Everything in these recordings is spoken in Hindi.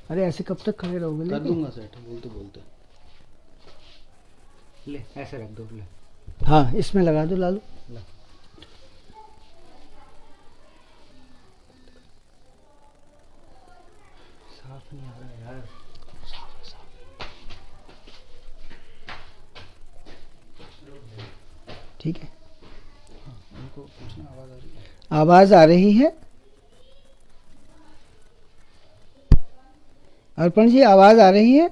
अरे ऐसे कब तक खड़े रहोगे? कर लेकिन दूंगा सेट बोलते बोलते। ले ऐसे रख दो, ले हाँ, इसमें लगा दो लालू। ला। साफ नहीं आ रहा यार। ठीक है, उनको पूछना आवाज़ आ रही है। आवाज आ रही है? अर्पण जी, आवाज आ रही है?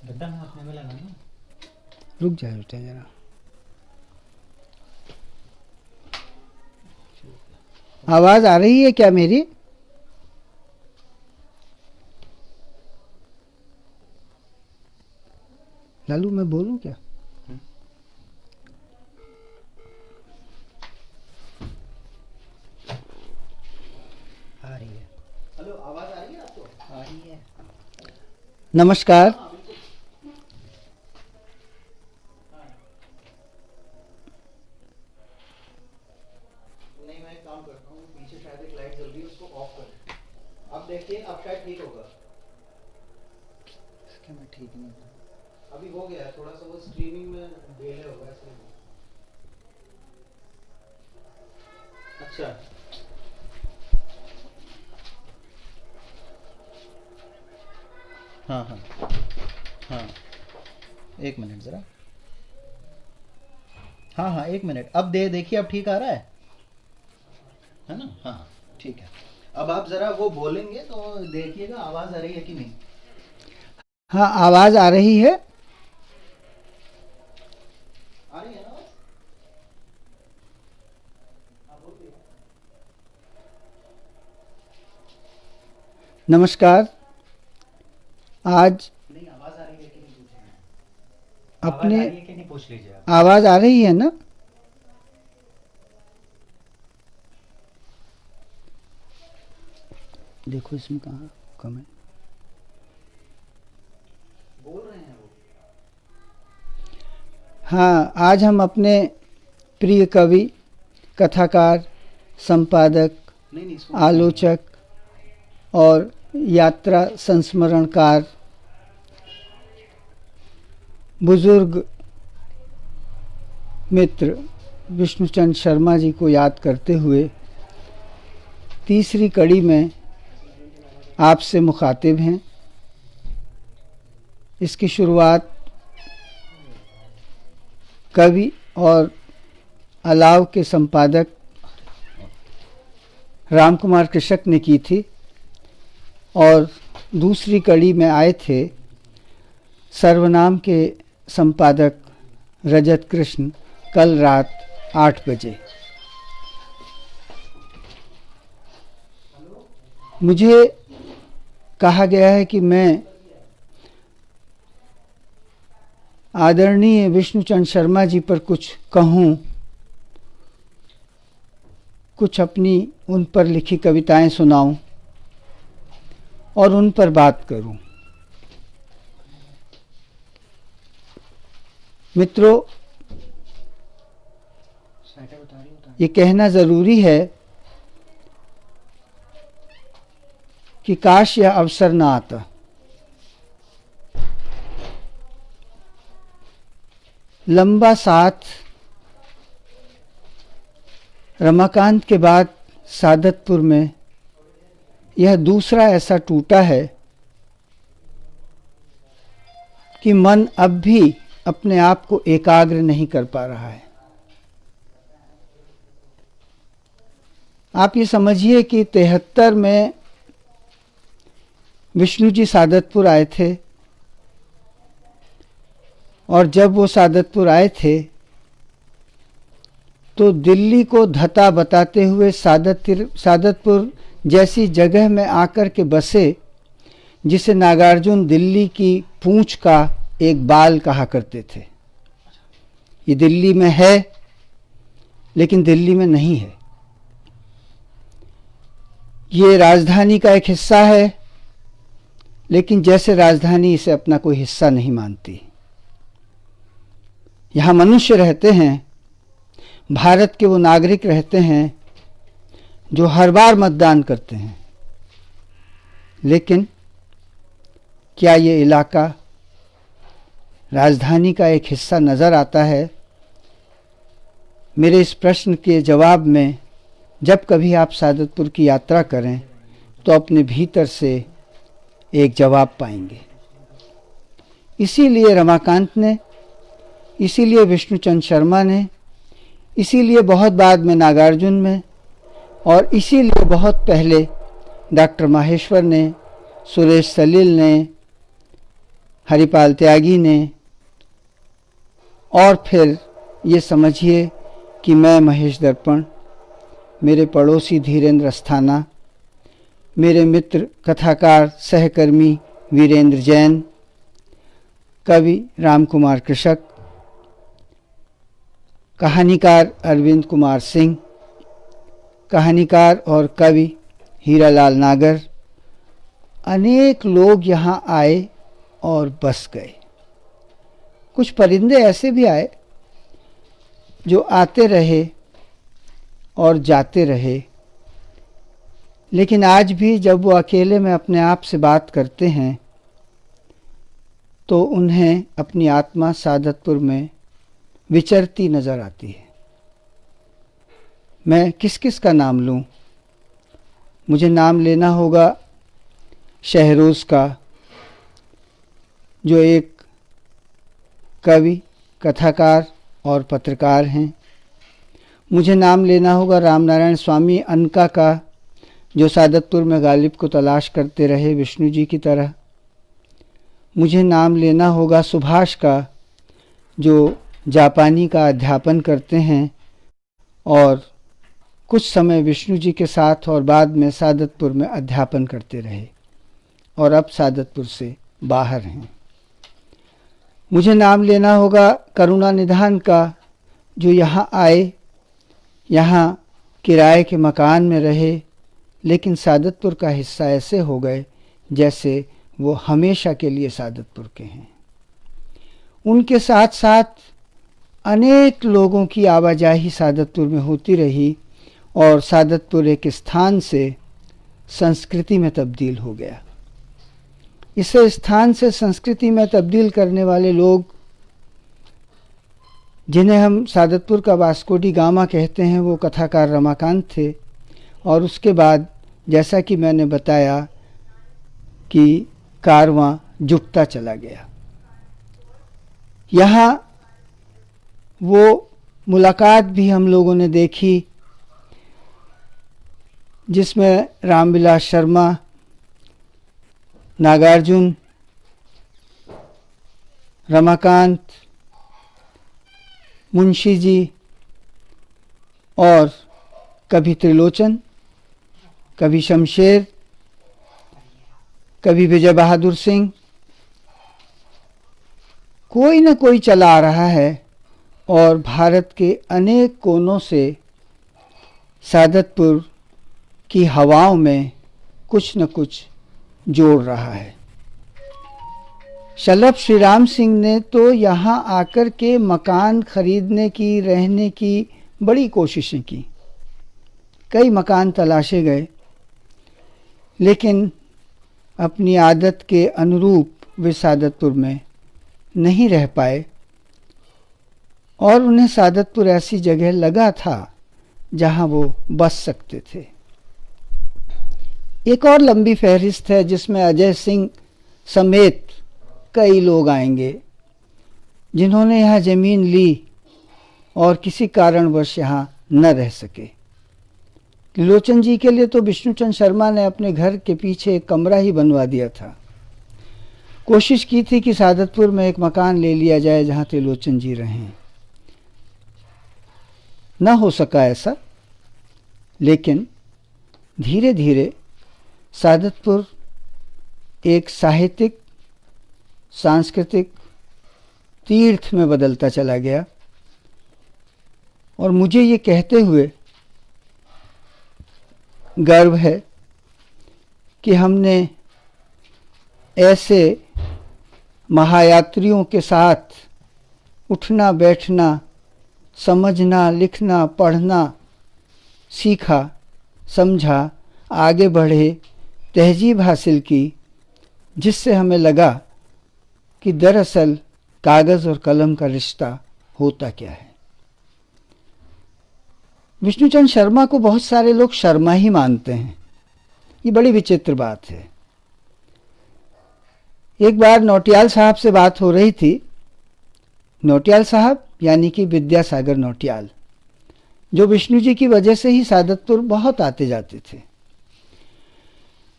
गड्ढा में अपने में लगा ना। रुक जाए बेटा जरा। आवाज आ रही है क्या मेरी? लालू मैं बोलूं क्या? आ रही है। हेलो, आवाज़ आ रही है आपको? आ रही है। नमस्कार। नहीं, मैं एक काम करता हूँ, पीछे शायद एक लाइट जल रही है, उसको ऑफ कर। अब देखिए, अब शायद ठीक होगा। इसके में ठीक नहीं है। अभी हो गया है, थोड़ा सा वो स्ट्रीमिंग में डिले होगा इसलिए। अच्छा, हाँ हाँ हाँ, एक मिनट ज़रा। हाँ हाँ, एक मिनट। अब देखिए, अब ठीक आ रहा है ना? हाँ, ठीक है। अब आप ज़रा वो बोलेंगे तो देखिएगा आवाज़ आ रही है कि नहीं। हाँ, आवाज आ रही है। आ रही है ना आवाज़? हाँ, बोलिए। नमस्कार। आज नहीं, आवाज़ आ रही है कि नहीं पूछेंगे। आवाज आ अपने रही है कि नहीं पूछ लीजिए आप। आवाज आ रही है ना? देखो इसमें कहाँ कम है। बोल रहे हैं वो। हाँ, आज हम अपने प्रिय कवि, कथाकार, संपादक, नहीं नहीं, इसको आलोचक और यात्रा संस्मरणकार बुजुर्ग मित्र विष्णुचंद शर्मा जी को याद करते हुए तीसरी कड़ी में आपसे मुखातिब हैं। इसकी शुरुआत कवि और अलाव के संपादक राम कुमार कृषक ने की थी और दूसरी कड़ी में आए थे सर्वनाम के संपादक रजत कृष्ण कल रात 8 बजे। मुझे कहा गया है कि मैं आदरणीय विष्णुचंद शर्मा जी पर कुछ कहूँ, कुछ अपनी उन पर लिखी कविताएं सुनाऊं और उन पर बात करूं। मित्रों, ये कहना ज़रूरी है कि काश यह अवसर ना आता। लंबा साथ रमाकांत के बाद सादतपुर में यह दूसरा ऐसा टूटा है कि मन अब भी अपने आप को एकाग्र नहीं कर पा रहा है। आप ये समझिए कि 73 में विष्णु जी सादतपुर आए थे और जब वो सादतपुर आए थे तो दिल्ली को धता बताते हुए सादतपुर जैसी जगह में आकर के बसे जिसे नागार्जुन दिल्ली की पूंछ का एक बाल कहा करते थे। ये दिल्ली में है लेकिन दिल्ली में नहीं है। ये राजधानी का एक हिस्सा है लेकिन जैसे राजधानी इसे अपना कोई हिस्सा नहीं मानती। यहाँ मनुष्य रहते हैं, भारत के वो नागरिक रहते हैं जो हर बार मतदान करते हैं, लेकिन क्या ये इलाका राजधानी का एक हिस्सा नज़र आता है? मेरे इस प्रश्न के जवाब में जब कभी आप सादतपुर की यात्रा करें तो अपने भीतर से एक जवाब पाएंगे। इसीलिए रमाकांत ने, इसीलिए विष्णुचंद शर्मा ने, इसीलिए बहुत बाद में नागार्जुन में, और इसीलिए बहुत पहले डॉक्टर माहेश्वर ने, सुरेश सलील ने, हरिपाल त्यागी ने, और फिर ये समझिए कि मैं महेश दर्पण, मेरे पड़ोसी धीरेन्द्र अस्थाना, मेरे मित्र कथाकार सहकर्मी वीरेंद्र जैन, कवि राम कुमार कृषक, कहानीकार अरविंद कुमार सिंह, कहानीकार और कवि हीरालाल नागर, अनेक लोग यहाँ आए और बस गए। कुछ परिंदे ऐसे भी आए जो आते रहे और जाते रहे, लेकिन आज भी जब वो अकेले में अपने आप से बात करते हैं तो उन्हें अपनी आत्मा सादतपुर में विचरती नज़र आती है। मैं किस किस का नाम लूँ? मुझे नाम लेना होगा शहरोज़ का, जो एक कवि, कथाकार और पत्रकार हैं। मुझे नाम लेना होगा रामनारायण स्वामी अनका का, जो सादतपुर में गालिब को तलाश करते रहे विष्णु जी की तरह। मुझे नाम लेना होगा सुभाष का, जो जापानी का अध्यापन करते हैं और कुछ समय विष्णु जी के साथ और बाद में सादतपुर में अध्यापन करते रहे और अब सादतपुर से बाहर हैं। मुझे नाम लेना होगा करुणानिधान का, जो यहाँ आए, यहाँ किराए के मकान में रहे, लेकिन सादतपुर का हिस्सा ऐसे हो गए जैसे वो हमेशा के लिए सादतपुर के हैं। उनके साथ साथ अनेक लोगों की आवाजाही सादतपुर में होती रही और सादतपुर एक स्थान से संस्कृति में तब्दील हो गया। इसे स्थान से संस्कृति में तब्दील करने वाले लोग, जिन्हें हम सादतपुर का वास्को डी गामा कहते हैं, वो कथाकार रमाकांत थे। और उसके बाद जैसा कि मैंने बताया कि कारवां जुटता चला गया। यहाँ वो मुलाकात भी हम लोगों ने देखी जिसमें रामविलास शर्मा, नागार्जुन, रमाकांत, मुंशी जी और कभी त्रिलोचन, कभी शमशेर, कभी विजय बहादुर सिंह, कोई न कोई चला आ रहा है और भारत के अनेक कोनों से सादतपुर की हवाओं में कुछ न कुछ जोड़ रहा है। शलभ श्री राम सिंह ने तो यहाँ आकर के मकान खरीदने की, रहने की बड़ी कोशिशें की। कई मकान तलाशे गए, लेकिन अपनी आदत के अनुरूप वे सादतपुर में नहीं रह पाए और उन्हें सादतपुर ऐसी जगह लगा था जहाँ वो बस सकते थे। एक और लंबी फहरिस्त है जिसमें अजय सिंह समेत कई लोग आएंगे जिन्होंने यहाँ ज़मीन ली और किसी कारणवश यहाँ न रह सके। त्रिलोचन जी के लिए तो विष्णुचंद शर्मा ने अपने घर के पीछे एक कमरा ही बनवा दिया था। कोशिश की थी कि सादतपुर में एक मकान ले लिया जाए जहाँ त्रिलोचन जी रहें, न हो सका ऐसा। लेकिन धीरे धीरे सादतपुर एक साहित्यिक, सांस्कृतिक तीर्थ में बदलता चला गया और मुझे ये कहते हुए गर्व है कि हमने ऐसे महायात्रियों के साथ उठना बैठना, समझना, लिखना, पढ़ना सीखा, समझा, आगे बढ़े, तहजीब हासिल की, जिससे हमें लगा कि दरअसल कागज़ और कलम का रिश्ता होता क्या है। विष्णुचंद्र शर्मा को बहुत सारे लोग शर्मा ही मानते हैं। ये बड़ी विचित्र बात है। एक बार नौटियाल साहब से बात हो रही थी। नौटियाल साहब यानी कि विद्यासागर नौटियाल, जो विष्णु जी की वजह से ही सादतपुर बहुत आते जाते थे।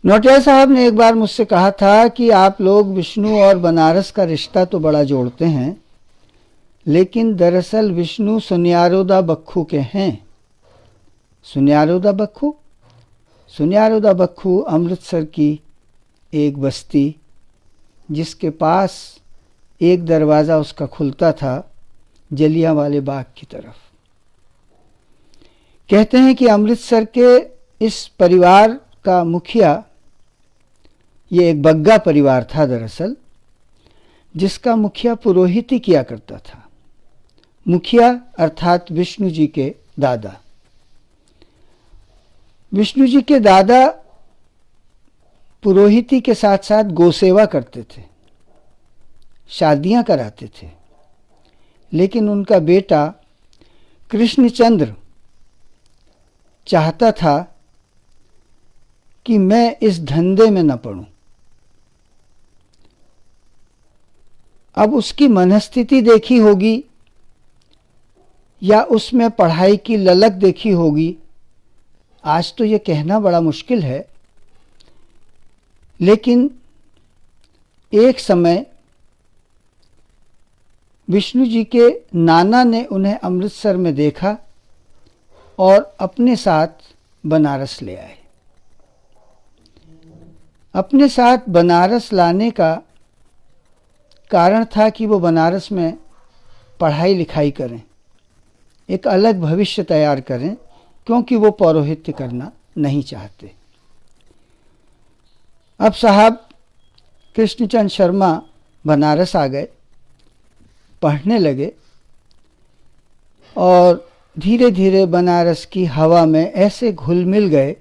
नौटियाल साहब ने एक बार मुझसे कहा था कि आप लोग विष्णु और बनारस का रिश्ता तो बड़ा जोड़ते हैं, लेकिन दरअसल विष्णु सुनियारोदा बक्खू के हैं। सुनियारोदा बक्खू? सुनियारोदा बक्खू अमृतसर की एक बस्ती, जिसके पास एक दरवाज़ा उसका खुलता था जलियांवाले बाग की तरफ। कहते हैं कि अमृतसर के इस परिवार का मुखिया, ये एक बग्गा परिवार था दरअसल, जिसका मुखिया पुरोहिती किया करता था। मुखिया अर्थात विष्णु जी के दादा। विष्णु जी के दादा पुरोहिती के साथ साथ गोसेवा करते थे, शादियां कराते थे, लेकिन उनका बेटा कृष्णचंद्र चाहता था कि मैं इस धंधे में न पड़ूं। अब उसकी मनस्थिति देखी होगी या उसमें पढ़ाई की ललक देखी होगी, आज तो ये कहना बड़ा मुश्किल है, लेकिन एक समय विष्णु जी के नाना ने उन्हें अमृतसर में देखा और अपने साथ बनारस ले आए। अपने साथ बनारस लाने का कारण था कि वो बनारस में पढ़ाई लिखाई करें, एक अलग भविष्य तैयार करें, क्योंकि वो पौरोहित्य करना नहीं चाहते। अब साहब कृष्णचंद्र शर्मा बनारस आ गए, पढ़ने लगे और धीरे धीरे बनारस की हवा में ऐसे घुल मिल गए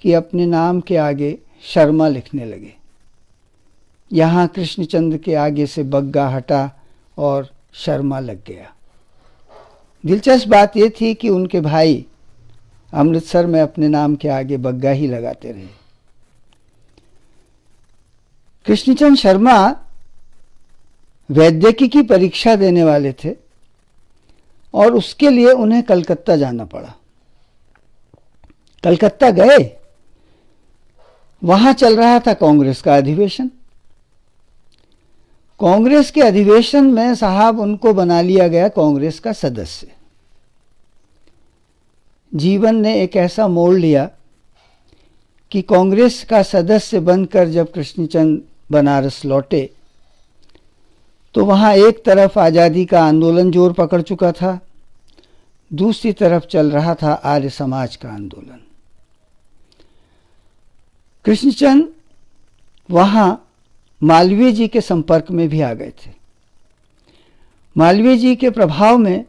कि अपने नाम के आगे शर्मा लिखने लगे। यहाँ कृष्णचंद्र के आगे से बग्गा हटा और शर्मा लग गया। दिलचस्प बात यह थी कि उनके भाई अमृतसर में अपने नाम के आगे बग्गा ही लगाते रहे। कृष्णचंद्र शर्मा वैद्यकीय की परीक्षा देने वाले थे और उसके लिए उन्हें कलकत्ता जाना पड़ा। कलकत्ता गए, वहां चल रहा था कांग्रेस का अधिवेशन। कांग्रेस के अधिवेशन में साहब उनको बना लिया गया कांग्रेस का सदस्य। जीवन ने एक ऐसा मोड़ लिया कि कांग्रेस का सदस्य बनकर जब कृष्णचंद्र बनारस लौटे तो वहाँ एक तरफ आज़ादी का आंदोलन जोर पकड़ चुका था, दूसरी तरफ चल रहा था आर्य समाज का आंदोलन। कृष्णचंद्र वहाँ मालवीय जी के संपर्क में भी आ गए थे। मालवीय जी के प्रभाव में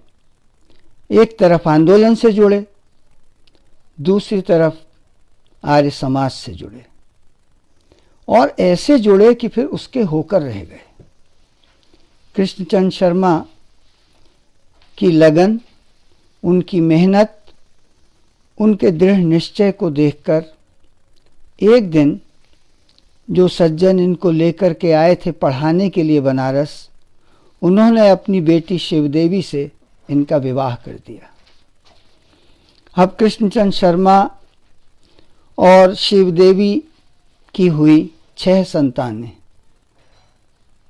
एक तरफ आंदोलन से जुड़े, दूसरी तरफ आर्य समाज से जुड़े, और ऐसे जुड़े कि फिर उसके होकर रह गए। कृष्णचंद्र शर्मा की लगन, उनकी मेहनत, उनके दृढ़ निश्चय को देखकर एक दिन जो सज्जन इनको लेकर के आए थे पढ़ाने के लिए बनारस, उन्होंने अपनी बेटी शिवदेवी से इनका विवाह कर दिया। अब कृष्णचंद्र शर्मा और शिवदेवी की हुई 6 संतानें,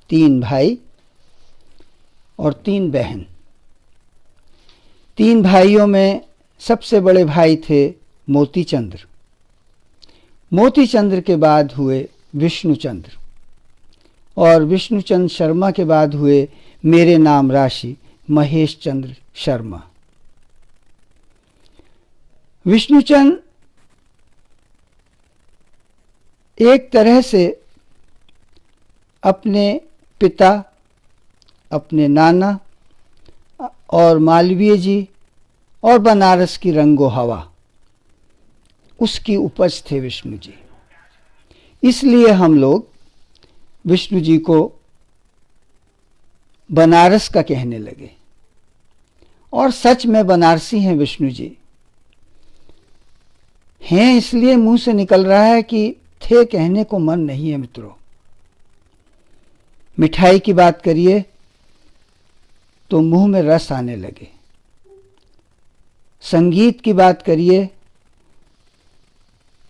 3 भाई और 3 बहन। 3 भाइयों में सबसे बड़े भाई थे मोतीचंद्र। मोतीचंद्र के बाद हुए विष्णुचंद्र, और विष्णुचंद्र शर्मा के बाद हुए मेरे नाम राशि महेश चंद्र शर्मा। विष्णुचंद्र, 1 तरह से अपने पिता, अपने नाना और मालवीय जी और बनारस की रंगो हवा, उसकी उपज थे विष्णु जी। इसलिए हम लोग विष्णु जी को बनारस का कहने लगे। और सच में बनारसी हैं विष्णु जी। हैं इसलिए मुंह से निकल रहा है कि थे कहने को मन नहीं है मित्रों। मिठाई की बात करिए तो मुंह में रस आने लगे, संगीत की बात करिए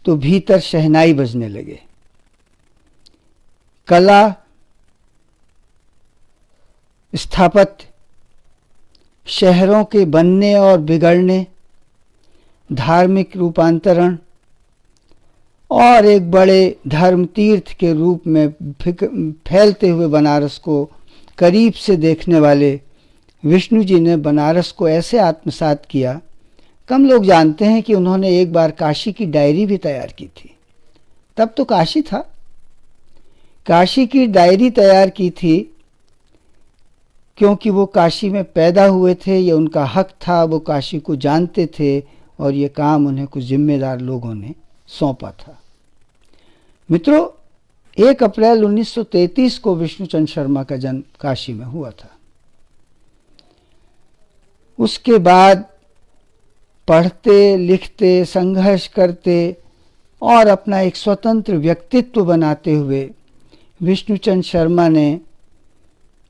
तो भीतर शहनाई बजने लगे, कला, स्थापत्य, शहरों के बनने और बिगड़ने, धार्मिक रूपांतरण और एक बड़े धर्म तीर्थ के रूप में फैलते हुए बनारस को करीब से देखने वाले विष्णु जी ने बनारस को ऐसे आत्मसात किया। कम लोग जानते हैं कि उन्होंने एक बार काशी की डायरी भी तैयार की थी। तब तो काशी था। काशी की डायरी तैयार की थी क्योंकि वो काशी में पैदा हुए थे, ये उनका हक था, वो काशी को जानते थे और ये काम उन्हें कुछ जिम्मेदार लोगों ने सौंपा था। मित्रों, 1 अप्रैल 1933 को विष्णुचंद्र शर्मा का जन्म काशी में हुआ था। उसके बाद पढ़ते, लिखते, संघर्ष करते और अपना एक स्वतंत्र व्यक्तित्व बनाते हुए विष्णुचंद्र शर्मा ने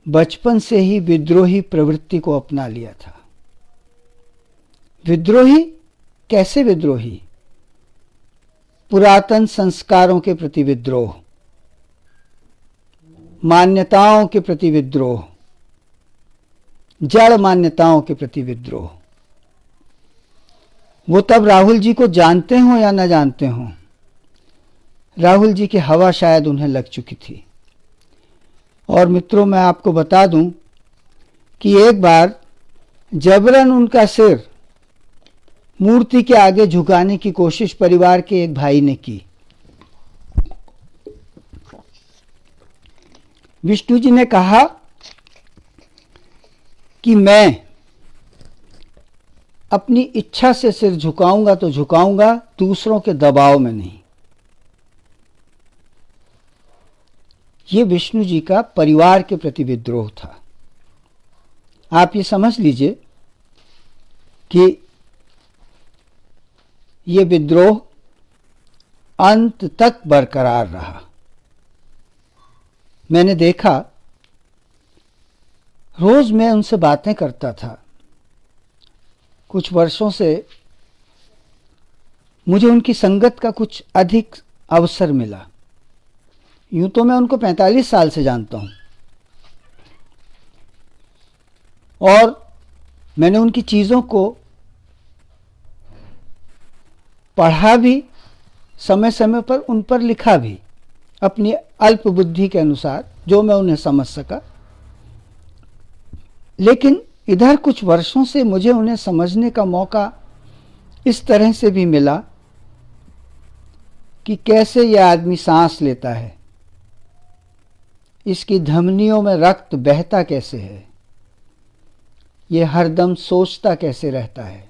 बचपन से ही विद्रोही प्रवृत्ति को अपना लिया था। विद्रोही कैसे विद्रोही? पुरातन संस्कारों के प्रति विद्रोह, मान्यताओं के प्रति विद्रोह, जड़ मान्यताओं के प्रति विद्रोह। वो तब राहुल जी को जानते हो या न जानते हो, राहुल जी की हवा शायद उन्हें लग चुकी थी। और मित्रों, मैं आपको बता दूं कि एक बार जबरन उनका सिर मूर्ति के आगे झुकाने की कोशिश परिवार के एक भाई ने की। विष्णु जी ने कहा कि मैं अपनी इच्छा से सिर झुकाऊंगा तो झुकाऊंगा, दूसरों के दबाव में नहीं। ये विष्णु जी का परिवार के प्रति विद्रोह था। आप ये समझ लीजिए कि ये विद्रोह अंत तक बरकरार रहा। मैंने देखा, रोज मैं उनसे बातें करता था। कुछ वर्षों से मुझे उनकी संगत का कुछ अधिक अवसर मिला। यूं तो मैं उनको 45 साल से जानता हूं और मैंने उनकी चीज़ों को पढ़ा भी, समय समय पर उन पर लिखा भी, अपनी अल्प बुद्धि के अनुसार जो मैं उन्हें समझ सका। लेकिन इधर कुछ वर्षों से मुझे उन्हें समझने का मौका इस तरह से भी मिला कि कैसे यह आदमी सांस लेता है, इसकी धमनियों में रक्त बहता कैसे है, ये हरदम सोचता कैसे रहता है,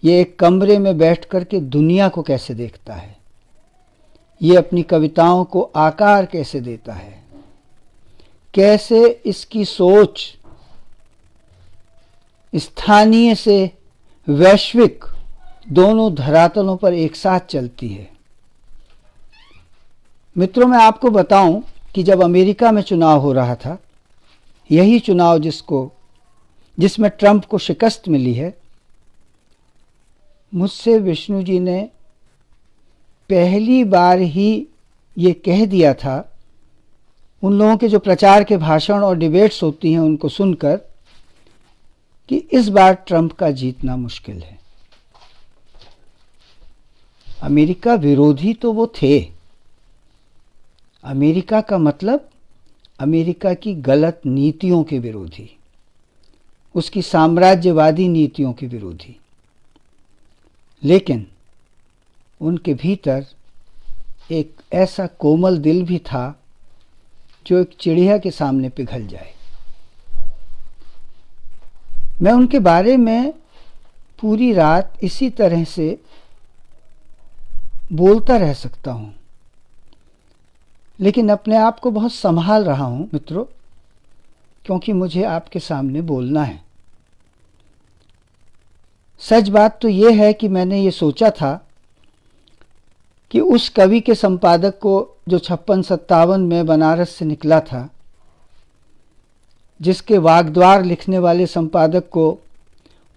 ये एक कमरे में बैठ कर के दुनिया को कैसे देखता है, ये अपनी कविताओं को आकार कैसे देता है, कैसे इसकी सोच स्थानीय से वैश्विक दोनों धरातलों पर एक साथ चलती है। मित्रों, मैं आपको बताऊं कि जब अमेरिका में चुनाव हो रहा था, यही चुनाव जिसमें ट्रंप को शिकस्त मिली है, मुझसे विष्णु जी ने पहली बार ही ये कह दिया था, उन लोगों के जो प्रचार के भाषण और डिबेट्स होती हैं उनको सुनकर, कि इस बार ट्रंप का जीतना मुश्किल है। अमेरिका विरोधी तो वो थे। अमेरिका का मतलब अमेरिका की गलत नीतियों के विरोधी, उसकी साम्राज्यवादी नीतियों के विरोधी। लेकिन उनके भीतर एक ऐसा कोमल दिल भी था जो एक चिड़िया के सामने पिघल जाए। मैं उनके बारे में पूरी रात इसी तरह से बोलता रह सकता हूं, लेकिन अपने आप को बहुत संभाल रहा हूं मित्रों, क्योंकि मुझे आपके सामने बोलना है। सच बात तो यह है कि मैंने ये सोचा था कि उस कवि के संपादक को जो 56-57 में बनारस से निकला था, जिसके वागद्वार लिखने वाले संपादक को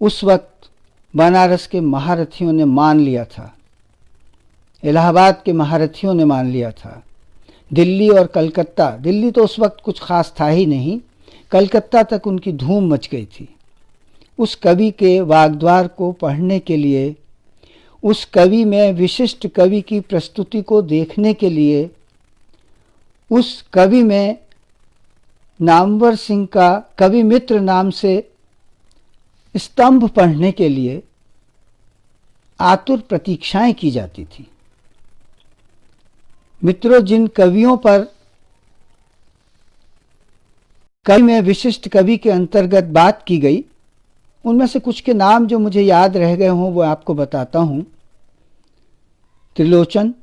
उस वक्त बनारस के महारथियों ने मान लिया था, इलाहाबाद के महारथियों ने मान लिया था, दिल्ली और कलकत्ता, दिल्ली तो उस वक्त कुछ खास था ही नहीं, कलकत्ता तक उनकी धूम मच गई थी। उस कवि के वागद्वार को पढ़ने के लिए, उस कवि में विशिष्ट कवि की प्रस्तुति को देखने के लिए, उस कवि में नामवर सिंह का कवि मित्र नाम से स्तंभ पढ़ने के लिए आतुर प्रतीक्षाएं की जाती थी। मित्रों, जिन कवियों पर कवि में विशिष्ट कवि के अंतर्गत बात की गई, उनमें से कुछ के नाम जो मुझे याद रह गए हों वो आपको बताता हूं। त्रिलोचन,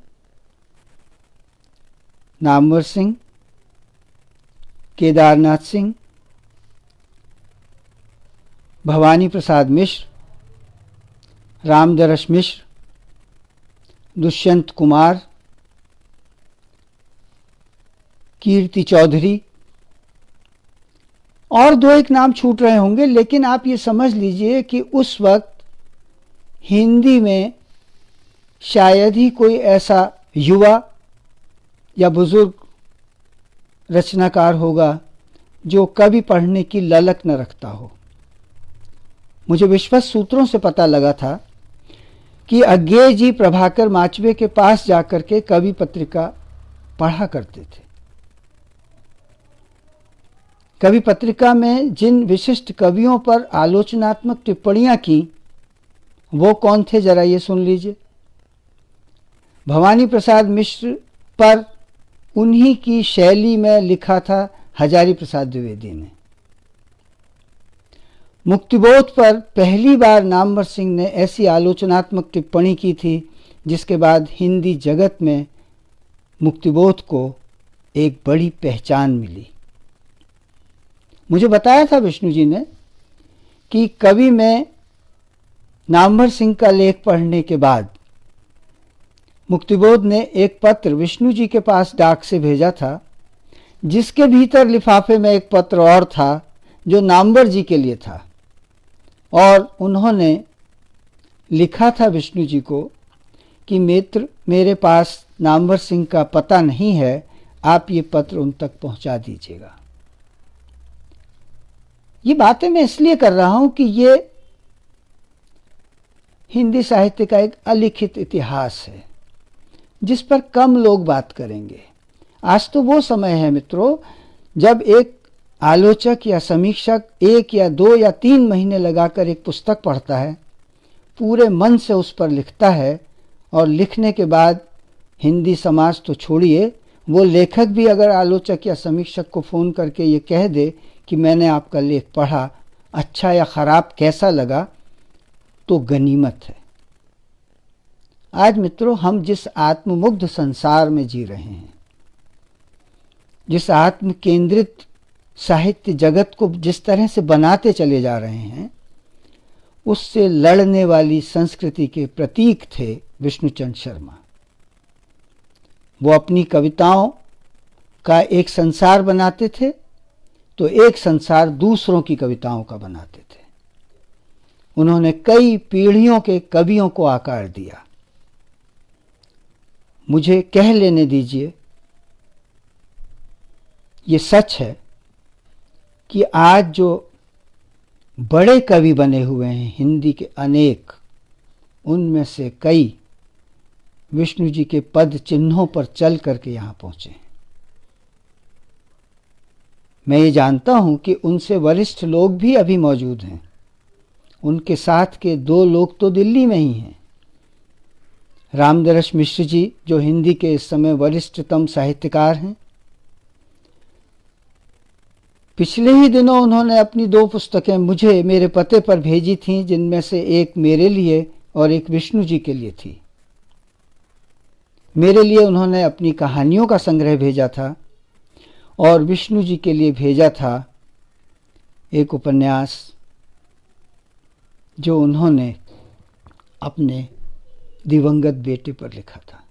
नामवर सिंह, केदारनाथ सिंह, भवानी प्रसाद मिश्र, रामदरस मिश्र, दुष्यंत कुमार, कीर्ति चौधरी, और दो एक नाम छूट रहे होंगे, लेकिन आप ये समझ लीजिए कि उस वक्त हिंदी में शायद ही कोई ऐसा युवा या बुजुर्ग रचनाकार होगा जो कवि पढ़ने की ललक न रखता हो। मुझे विश्वस्त सूत्रों से पता लगा था कि अज्ञेय जी प्रभाकर माचवे के पास जाकर के कवि पत्रिका पढ़ा करते थे। कवि पत्रिका में जिन विशिष्ट कवियों पर आलोचनात्मक टिप्पणियां की, वो कौन थे जरा ये सुन लीजिए। भवानी प्रसाद मिश्र पर उन्हीं की शैली में लिखा था हजारी प्रसाद द्विवेदी ने। मुक्तिबोध पर पहली बार नामवर सिंह ने ऐसी आलोचनात्मक टिप्पणी की थी जिसके बाद हिंदी जगत में मुक्तिबोध को एक बड़ी पहचान मिली। मुझे बताया था विष्णु जी ने कि कवि में नामवर सिंह का लेख पढ़ने के बाद मुक्तिबोध ने एक पत्र विष्णु जी के पास डाक से भेजा था, जिसके भीतर लिफाफे में एक पत्र और था जो नामवर जी के लिए था, और उन्होंने लिखा था विष्णु जी को कि मित्र, मेरे पास नामवर सिंह का पता नहीं है, आप ये पत्र उन तक पहुंचा दीजिएगा। ये बातें मैं इसलिए कर रहा हूं कि ये हिंदी साहित्य का एक अलिखित इतिहास है जिस पर कम लोग बात करेंगे। आज तो वो समय है मित्रों जब एक आलोचक या समीक्षक 1 या 2 या 3 महीने लगाकर एक पुस्तक पढ़ता है, पूरे मन से उस पर लिखता है, और लिखने के बाद हिंदी समाज तो छोड़िए, वो लेखक भी अगर आलोचक या समीक्षक को फ़ोन करके ये कह दे कि मैंने आपका लेख पढ़ा, अच्छा या ख़राब कैसा लगा, तो गनीमत है। आज मित्रों, हम जिस आत्ममुग्ध संसार में जी रहे हैं, जिस आत्म केंद्रित साहित्य जगत को जिस तरह से बनाते चले जा रहे हैं, उससे लड़ने वाली संस्कृति के प्रतीक थे विष्णुचंद्र शर्मा। वो अपनी कविताओं का एक संसार बनाते थे तो एक संसार दूसरों की कविताओं का बनाते थे। उन्होंने कई पीढ़ियों के कवियों को आकार दिया। मुझे कह लेने दीजिए, ये सच है कि आज जो बड़े कवि बने हुए हैं हिंदी के अनेक, उनमें से कई विष्णु जी के पद चिन्हों पर चल करके यहाँ पहुँचे हैं। मैं ये जानता हूँ कि उनसे वरिष्ठ लोग भी अभी मौजूद हैं। उनके साथ के 2 लोग तो दिल्ली में ही हैं। रामदरस मिश्र जी जो हिंदी के इस समय वरिष्ठतम साहित्यकार हैं, पिछले ही दिनों उन्होंने अपनी 2 पुस्तकें मुझे मेरे पते पर भेजी थीं, जिनमें से एक मेरे लिए और एक विष्णु जी के लिए थी। मेरे लिए उन्होंने अपनी कहानियों का संग्रह भेजा था और विष्णु जी के लिए भेजा था एक उपन्यास जो उन्होंने अपने दिवंगत बेटे पर लिखा था।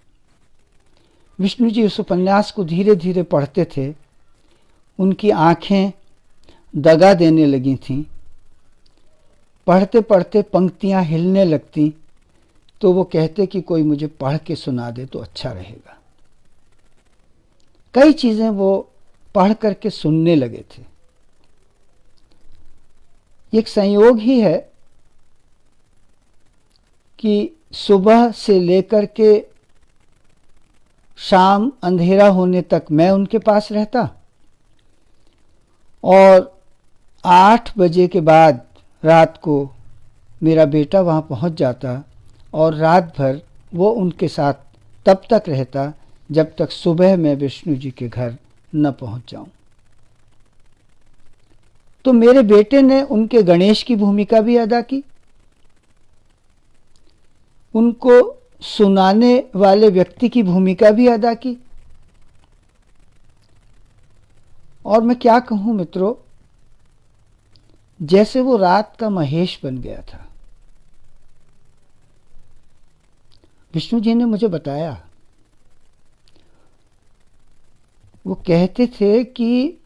विष्णु जी उस उपन्यास को धीरे धीरे पढ़ते थे। उनकी आंखें दगा देने लगी थीं। पढ़ते पढ़ते पंक्तियां हिलने लगती तो वो कहते कि कोई मुझे पढ़ के सुना दे तो अच्छा रहेगा। कई चीजें वो पढ़ करके सुनने लगे थे। एक संयोग ही है कि सुबह से लेकर के शाम अंधेरा होने तक मैं उनके पास रहता और 8 बजे के बाद रात को मेरा बेटा वहाँ पहुँच जाता और रात भर वो उनके साथ तब तक रहता जब तक सुबह मैं विष्णु जी के घर न पहुँच जाऊं। तो मेरे बेटे ने उनके गणेश की भूमिका भी अदा की। उनको सुनाने वाले व्यक्ति की भूमिका भी अदा की। और मैं क्या कहूं मित्रों, जैसे वो रात का महेश बन गया था। विष्णु जी ने मुझे बताया, वो कहते थे कि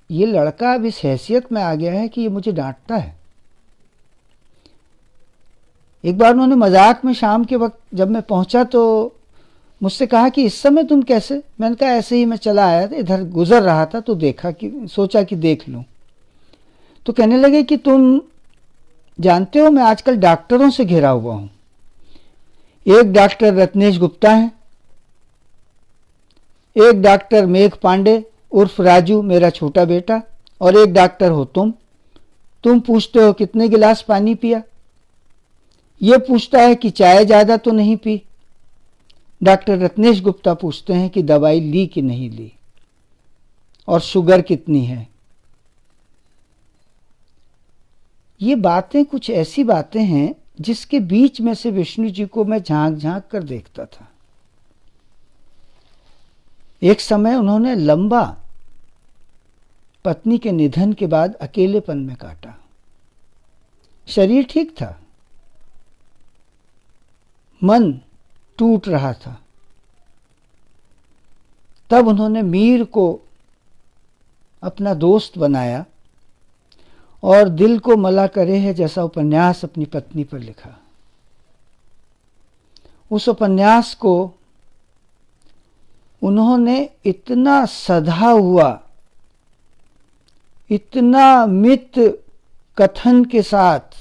ये लड़का अब इस हैसियत में आ गया है कि ये मुझे डांटता है। एक बार उन्होंने मजाक में शाम के वक्त जब मैं पहुंचा तो मुझसे कहा कि इस समय तुम कैसे? मैंने कहा ऐसे ही मैं चला आया था, इधर गुजर रहा था तो देखा कि सोचा कि देख लूं। तो कहने लगे कि तुम जानते हो मैं आजकल डॉक्टरों से घिरा हुआ हूं। एक डॉक्टर रत्नेश गुप्ता है, एक डॉक्टर मेघ पांडे उर्फ राजू मेरा छोटा बेटा, और एक डॉक्टर हो तुम पूछते हो कितने गिलास पानी पिया, ये पूछता है कि चाय ज्यादा तो नहीं पी। डॉक्टर रत्नेश गुप्ता पूछते हैं कि दवाई ली कि नहीं ली और शुगर कितनी है। ये बातें कुछ ऐसी बातें हैं जिसके बीच में से विष्णु जी को मैं झांक झांक कर देखता था। एक समय उन्होंने लंबा पत्नी के निधन के बाद अकेलेपन में काटा। शरीर ठीक था, मन टूट रहा था। तब उन्होंने मीर को अपना दोस्त बनाया और दिल को मला करे है जैसा उपन्यास अपनी पत्नी पर लिखा। उस उपन्यास को उन्होंने इतना सधा हुआ, इतना मित कथन के साथ,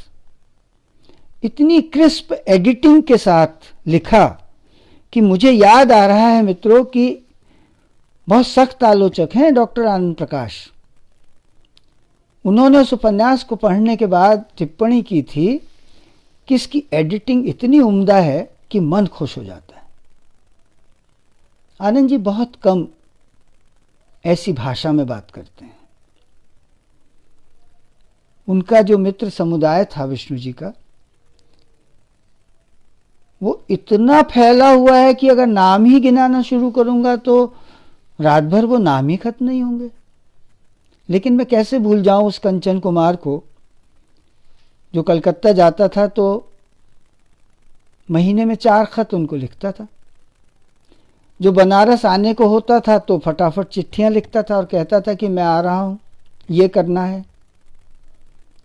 इतनी क्रिस्प एडिटिंग के साथ लिखा कि मुझे याद आ रहा है मित्रों कि बहुत सख्त आलोचक हैं डॉक्टर आनंद प्रकाश। उन्होंने उस उपन्यास को पढ़ने के बाद टिप्पणी की थी कि इसकी एडिटिंग इतनी उम्दा है कि मन खुश हो जाता है। आनंद जी बहुत कम ऐसी भाषा में बात करते हैं। उनका जो मित्र समुदाय था विष्णु जी का, वो इतना फैला हुआ है कि अगर नाम ही गिनाना शुरू करूंगा तो रात भर वो नाम ही खत्म नहीं होंगे। लेकिन मैं कैसे भूल जाऊं उस कंचन कुमार को जो कलकत्ता जाता था तो महीने में 4 खत उनको लिखता था। जो बनारस आने को होता था तो फटाफट चिट्ठियां लिखता था और कहता था कि मैं आ रहा हूं, ये करना है,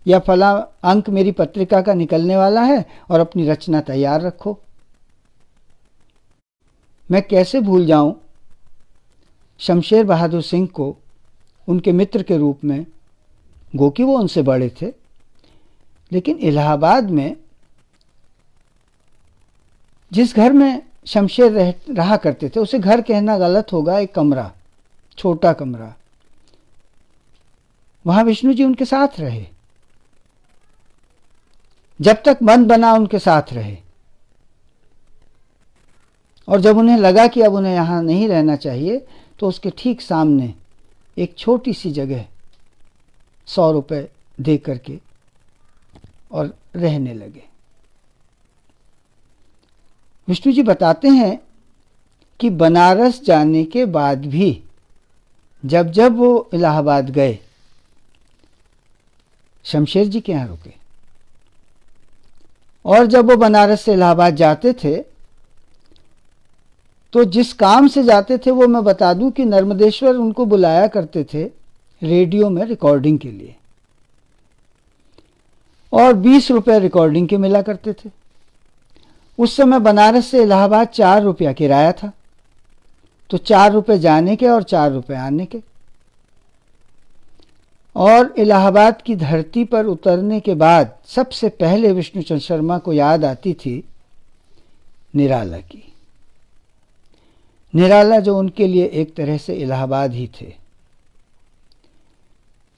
या फला अंक मेरी पत्रिका का निकलने वाला है और अपनी रचना तैयार रखो। मैं कैसे भूल जाऊं शमशेर बहादुर सिंह को उनके मित्र के रूप में, गो कि वो उनसे बड़े थे, लेकिन इलाहाबाद में जिस घर में शमशेर रहा करते थे, उसे घर कहना गलत होगा, एक कमरा, छोटा कमरा, वहां विष्णु जी उनके साथ रहे। जब तक मन बना उनके साथ रहे, और जब उन्हें लगा कि अब उन्हें यहां नहीं रहना चाहिए तो उसके ठीक सामने एक छोटी सी जगह 100 रुपये दे करके और रहने लगे। विष्णु जी बताते हैं कि बनारस जाने के बाद भी जब जब वो इलाहाबाद गए, शमशेर जी के यहाँ रुके, और जब वो बनारस से इलाहाबाद जाते थे तो जिस काम से जाते थे वो मैं बता दूं कि नर्मदेश्वर उनको बुलाया करते थे रेडियो में रिकॉर्डिंग के लिए, और 20 रुपये रिकॉर्डिंग के मिला करते थे। उस समय बनारस से इलाहाबाद 4 रुपया किराया था, तो 4 रुपये जाने के और 4 रुपये आने के। और इलाहाबाद की धरती पर उतरने के बाद सबसे पहले विष्णुचंद्र शर्मा को याद आती थी निराला की। निराला जो उनके लिए एक तरह से इलाहाबाद ही थे।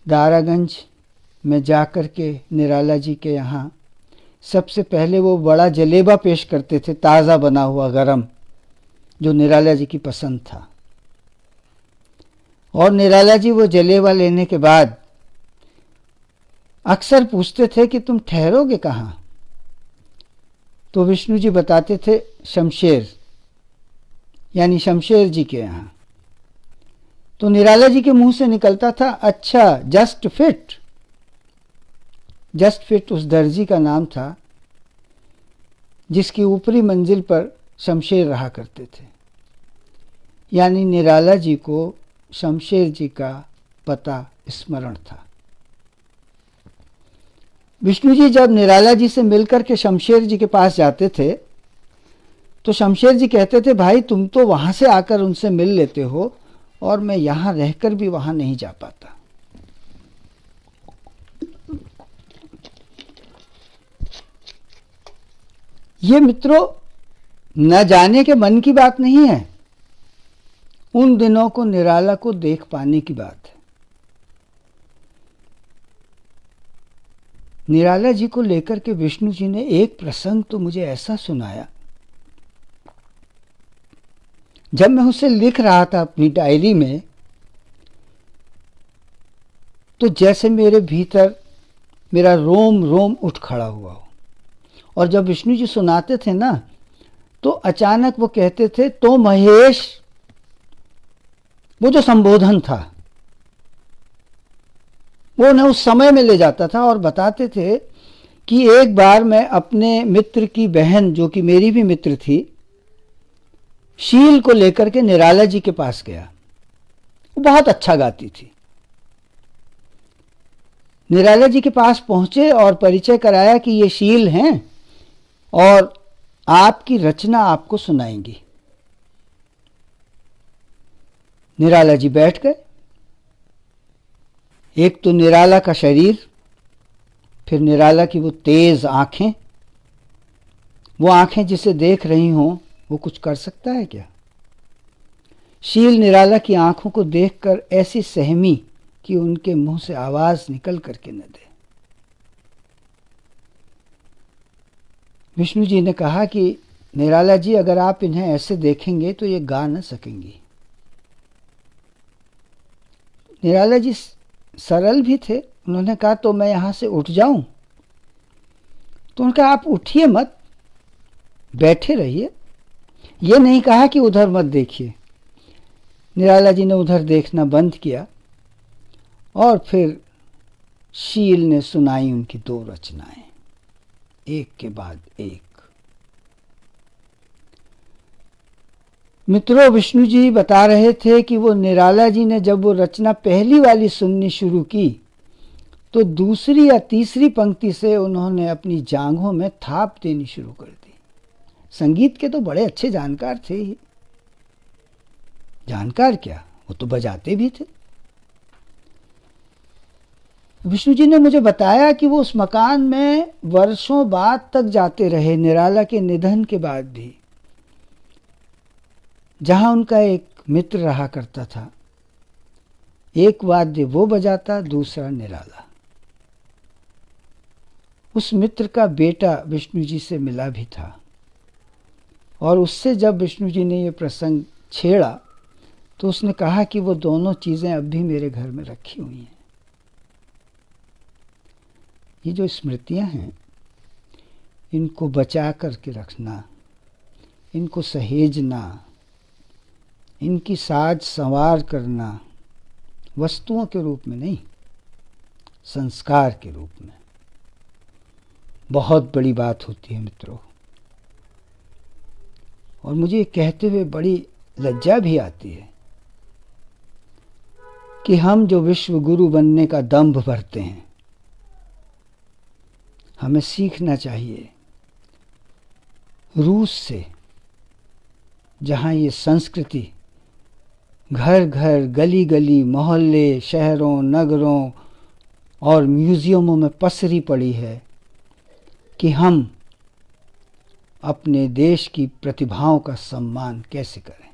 दारागंज में जाकर के निराला जी के यहाँ सबसे पहले वो बड़ा जलेबा पेश करते थे, ताज़ा बना हुआ गरम, जो निराला जी की पसंद था। और निराला जी वो जलेबा लेने के बाद अक्सर पूछते थे कि तुम ठहरोगे कहाँ? तो विष्णु जी बताते थे शमशेर, यानी शमशेर जी के यहाँ। तो निराला जी के मुंह से निकलता था, अच्छा जस्ट फिट। जस्ट फिट उस दर्जी का नाम था जिसकी ऊपरी मंजिल पर शमशेर रहा करते थे। यानी निराला जी को शमशेर जी का पता स्मरण था। विष्णु जी जब निराला जी से मिलकर के शमशेर जी के पास जाते थे तो शमशेर जी कहते थे, भाई तुम तो वहां से आकर उनसे मिल लेते हो और मैं यहां रहकर भी वहां नहीं जा पाता। ये मित्रों न जाने के मन की बात नहीं है, उन दिनों को निराला को देख पाने की बात है। निराला जी को लेकर के विष्णु जी ने एक प्रसंग तो मुझे ऐसा सुनाया, जब मैं उसे लिख रहा था अपनी डायरी में, तो जैसे मेरे भीतर मेरा रोम रोम उठ खड़ा हुआ हो। और जब विष्णु जी सुनाते थे ना, तो अचानक वो कहते थे, तो महेश, वो जो संबोधन था वो उन्हें उस समय में ले जाता था और बताते थे कि एक बार मैं अपने मित्र की बहन, जो कि मेरी भी मित्र थी, शील को लेकर के निराला जी के पास गया। वो बहुत अच्छा गाती थी। निराला जी के पास पहुंचे और परिचय कराया कि ये शील हैं और आपकी रचना आपको सुनाएंगी। निराला जी बैठ गए। एक तो निराला का शरीर, फिर निराला की वो तेज आंखें, वो आंखें जिसे देख रही हों वो कुछ कर सकता है क्या? शील निराला की आंखों को देखकर ऐसी सहमी कि उनके मुंह से आवाज निकल करके न दे। विष्णु जी ने कहा कि निराला जी, अगर आप इन्हें ऐसे देखेंगे तो ये गा न सकेंगी। निराला जी सरल भी थे। उन्होंने कहा, तो मैं यहां से उठ जाऊं? तो उन्होंने कहा, आप उठिए मत, बैठे रहिए। ये नहीं कहा कि उधर मत देखिए। निराला जी ने उधर देखना बंद किया और फिर शील ने सुनाई उनकी 2 रचनाएं, एक के बाद एक। मित्रों, विष्णु जी बता रहे थे कि वो निराला जी ने जब वो रचना पहली वाली सुननी शुरू की तो दूसरी या तीसरी पंक्ति से उन्होंने अपनी जांघों में थाप देनी शुरू कर दी। संगीत के तो बड़े अच्छे जानकार थे ही। जानकार क्या, वो तो बजाते भी थे। विष्णु जी ने मुझे बताया कि वो उस मकान में वर्षों बाद तक जाते रहे, निराला के निधन के बाद भी, जहां उनका एक मित्र रहा करता था। एक वाद्य वो बजाता, दूसरा निराला। उस मित्र का बेटा विष्णु जी से मिला भी था और उससे जब विष्णु जी ने ये प्रसंग छेड़ा तो उसने कहा कि वो दोनों चीज़ें अब भी मेरे घर में रखी हुई हैं। ये जो स्मृतियां हैं, इनको बचा करके रखना, इनको सहेजना, इनकी साज संवार करना, वस्तुओं के रूप में नहीं, संस्कार के रूप में, बहुत बड़ी बात होती है मित्रों। और मुझे कहते हुए बड़ी लज्जा भी आती है कि हम जो विश्व गुरु बनने का दंभ भरते हैं, हमें सीखना चाहिए रूस से, जहाँ ये संस्कृति घर घर, गली गली, मोहल्ले, शहरों, नगरों और म्यूजियमों में पसरी पड़ी है, कि हम अपने देश की प्रतिभाओं का सम्मान कैसे करें।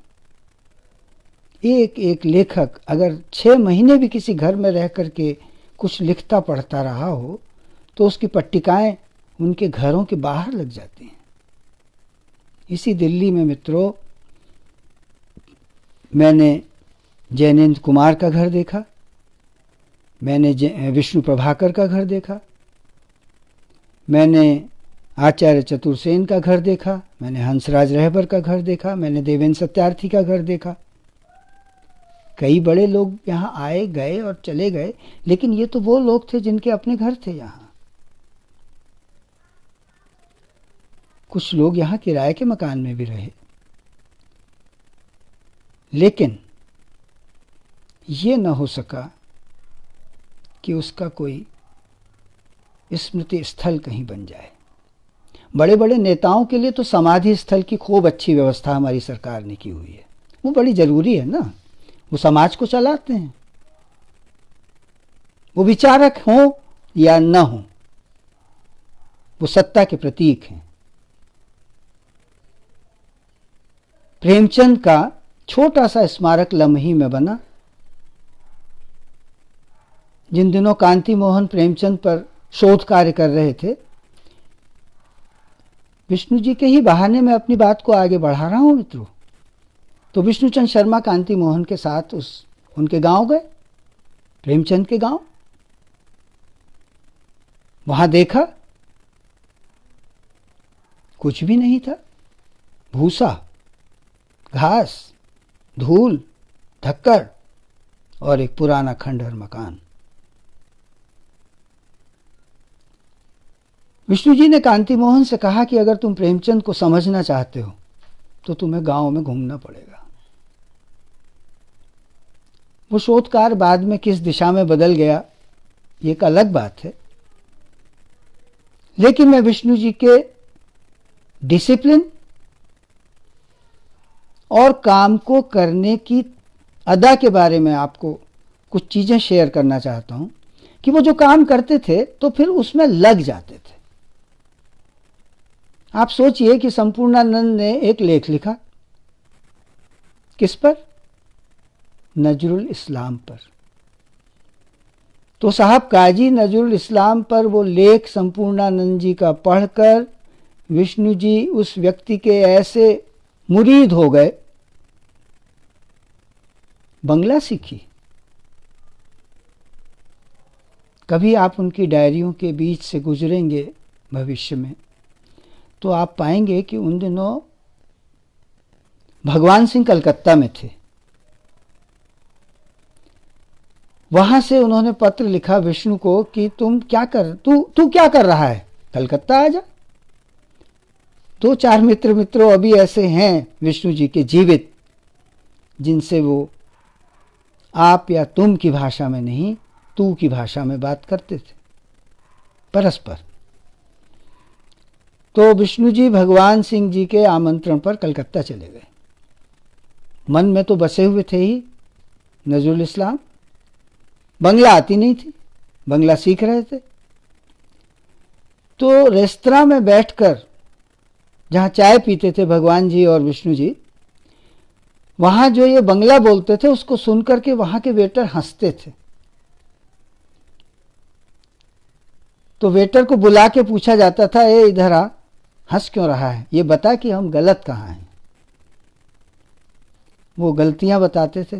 एक एक लेखक अगर 6 महीने भी किसी घर में रह करके कुछ लिखता पढ़ता रहा हो, तो उसकी पट्टिकाएं उनके घरों के बाहर लग जाती हैं। इसी दिल्ली में मित्रों, मैंने जैनेन्द्र कुमार का घर देखा, मैंने विष्णु प्रभाकर का घर देखा, मैंने आचार्य चतुर्सेन का घर देखा, मैंने हंसराज रहबर का घर देखा, मैंने देवेंद्र सत्यार्थी का घर देखा। कई बड़े लोग यहाँ आए गए और चले गए, लेकिन ये तो वो लोग थे जिनके अपने घर थे यहाँ। कुछ लोग यहाँ किराए के मकान में भी रहे, लेकिन ये न हो सका कि उसका कोई स्मृति स्थल कहीं बन जाए। बड़े बड़े नेताओं के लिए तो समाधि स्थल की खूब अच्छी व्यवस्था हमारी सरकार ने की हुई है। वो बड़ी जरूरी है ना, वो समाज को चलाते हैं। वो विचारक हों या न हों, वो सत्ता के प्रतीक हैं। प्रेमचंद का छोटा सा स्मारक लम्ही में बना। जिन दिनों कांति मोहन प्रेमचंद पर शोध कार्य कर रहे थे, विष्णु जी के ही बहाने में अपनी बात को आगे बढ़ा रहा हूं मित्रों, तो विष्णुचंद शर्मा कांति मोहन के साथ उनके गांव गए, प्रेमचंद के गांव। वहां देखा कुछ भी नहीं था, भूसा, घास, धूल, धक्कड़ और एक पुराना खंडहर मकान। विष्णु जी ने कांति मोहन से कहा कि अगर तुम प्रेमचंद को समझना चाहते हो तो तुम्हें गांव में घूमना पड़ेगा। वो शोधकार बाद में किस दिशा में बदल गया, ये एक अलग बात है, लेकिन मैं विष्णु जी के डिसिप्लिन और काम को करने की अदा के बारे में आपको कुछ चीजें शेयर करना चाहता हूं कि वो जो काम करते थे तो फिर उसमें लग जाते थे। आप सोचिए कि संपूर्णानंद ने एक लेख लिखा, किस पर? नजरुल इस्लाम पर। तो साहब काजी नजरुल इस्लाम पर वो लेख संपूर्णानंद जी का पढ़कर विष्णु जी उस व्यक्ति के ऐसे मुरीद हो गए, बंगला सीखी। कभी आप उनकी डायरियों के बीच से गुजरेंगे भविष्य में, तो आप पाएंगे कि उन दिनों भगवान सिंह कलकत्ता में थे। वहां से उन्होंने पत्र लिखा विष्णु को कि तू क्या कर रहा है, कलकत्ता आ जा। 2-4 मित्रों अभी ऐसे हैं विष्णु जी के जीवित, जिनसे वो आप या तुम की भाषा में नहीं, तू की भाषा में बात करते थे परस्पर। तो विष्णु जी भगवान सिंह जी के आमंत्रण पर कलकत्ता चले गए। मन में तो बसे हुए थे ही नजरुल इस्लाम, बंगला आती नहीं थी, बंगला सीख रहे थे। तो रेस्तरां में बैठकर जहां चाय पीते थे भगवान जी और विष्णु जी, वहां जो ये बंगला बोलते थे उसको सुनकर के वहां के वेटर हंसते थे। तो वेटर को बुला के पूछा जाता था, ए इधर आ, हंस क्यों रहा है, ये बता कि हम गलत कहाँ हैं। वो गलतियां बताते थे।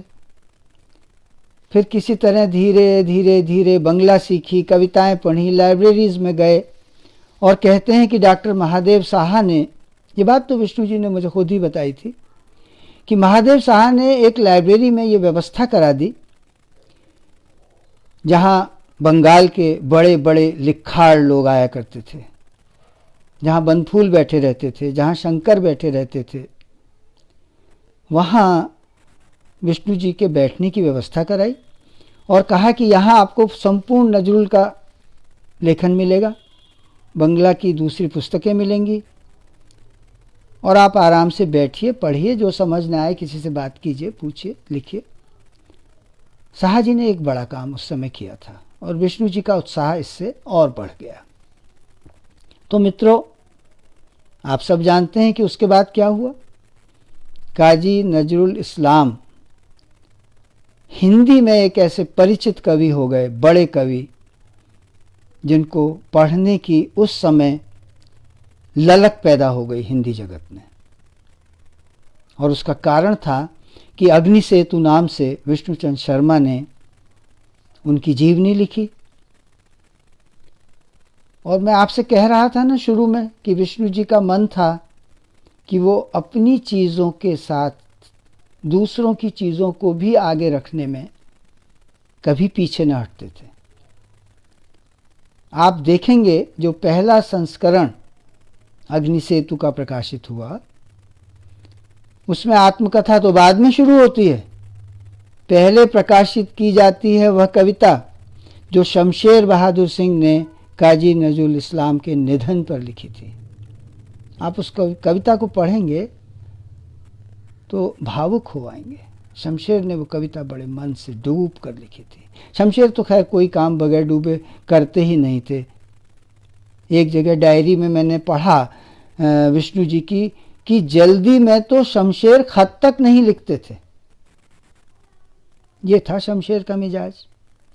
फिर किसी तरह धीरे धीरे धीरे बंगला सीखी, कविताएं पढ़ी, लाइब्रेरीज में गए और कहते हैं कि डॉक्टर महादेव साहा ने, ये बात तो विष्णु जी ने मुझे खुद ही बताई थी, कि महादेव साहा ने एक लाइब्रेरी में ये व्यवस्था करा दी जहां बंगाल के बड़े बड़े लिखाड़ लोग आया करते थे, जहां बनफूल बैठे रहते थे, जहां शंकर बैठे रहते थे, वहां विष्णु जी के बैठने की व्यवस्था कराई और कहा कि यहाँ आपको संपूर्ण नजरुल का लेखन मिलेगा, बंगला की दूसरी पुस्तकें मिलेंगी और आप आराम से बैठिए, पढ़िए, जो समझ न आए किसी से बात कीजिए, पूछिए, लिखिए। साहा जी ने एक बड़ा काम उस समय किया था और विष्णु जी का उत्साह इससे और बढ़ गया। तो मित्रों, आप सब जानते हैं कि उसके बाद क्या हुआ। काजी नजरुल इस्लाम हिंदी में एक ऐसे परिचित कवि हो गए, बड़े कवि, जिनको पढ़ने की उस समय ललक पैदा हो गई हिंदी जगत में। और उसका कारण था कि अग्नि सेतु नाम से विष्णुचंद्र शर्मा ने उनकी जीवनी लिखी। और मैं आपसे कह रहा था ना शुरू में कि विष्णु जी का मन था कि वो अपनी चीज़ों के साथ दूसरों की चीज़ों को भी आगे रखने में कभी पीछे न हटते थे। आप देखेंगे जो पहला संस्करण अग्नि सेतु का प्रकाशित हुआ, उसमें आत्मकथा तो बाद में शुरू होती है। पहले प्रकाशित की जाती है वह कविता जो शमशेर बहादुर सिंह ने काजी नजरुल इस्लाम के निधन पर लिखी थी। आप उस कविता को पढ़ेंगे तो भावुक हो आएंगे। शमशेर ने वो कविता बड़े मन से डूब कर लिखी थी। शमशेर तो खैर कोई काम बगैर डूबे करते ही नहीं थे। एक जगह डायरी में मैंने पढ़ा विष्णु जी की कि जल्दी में तो शमशेर खत तक नहीं लिखते थे। ये था शमशेर का मिजाज।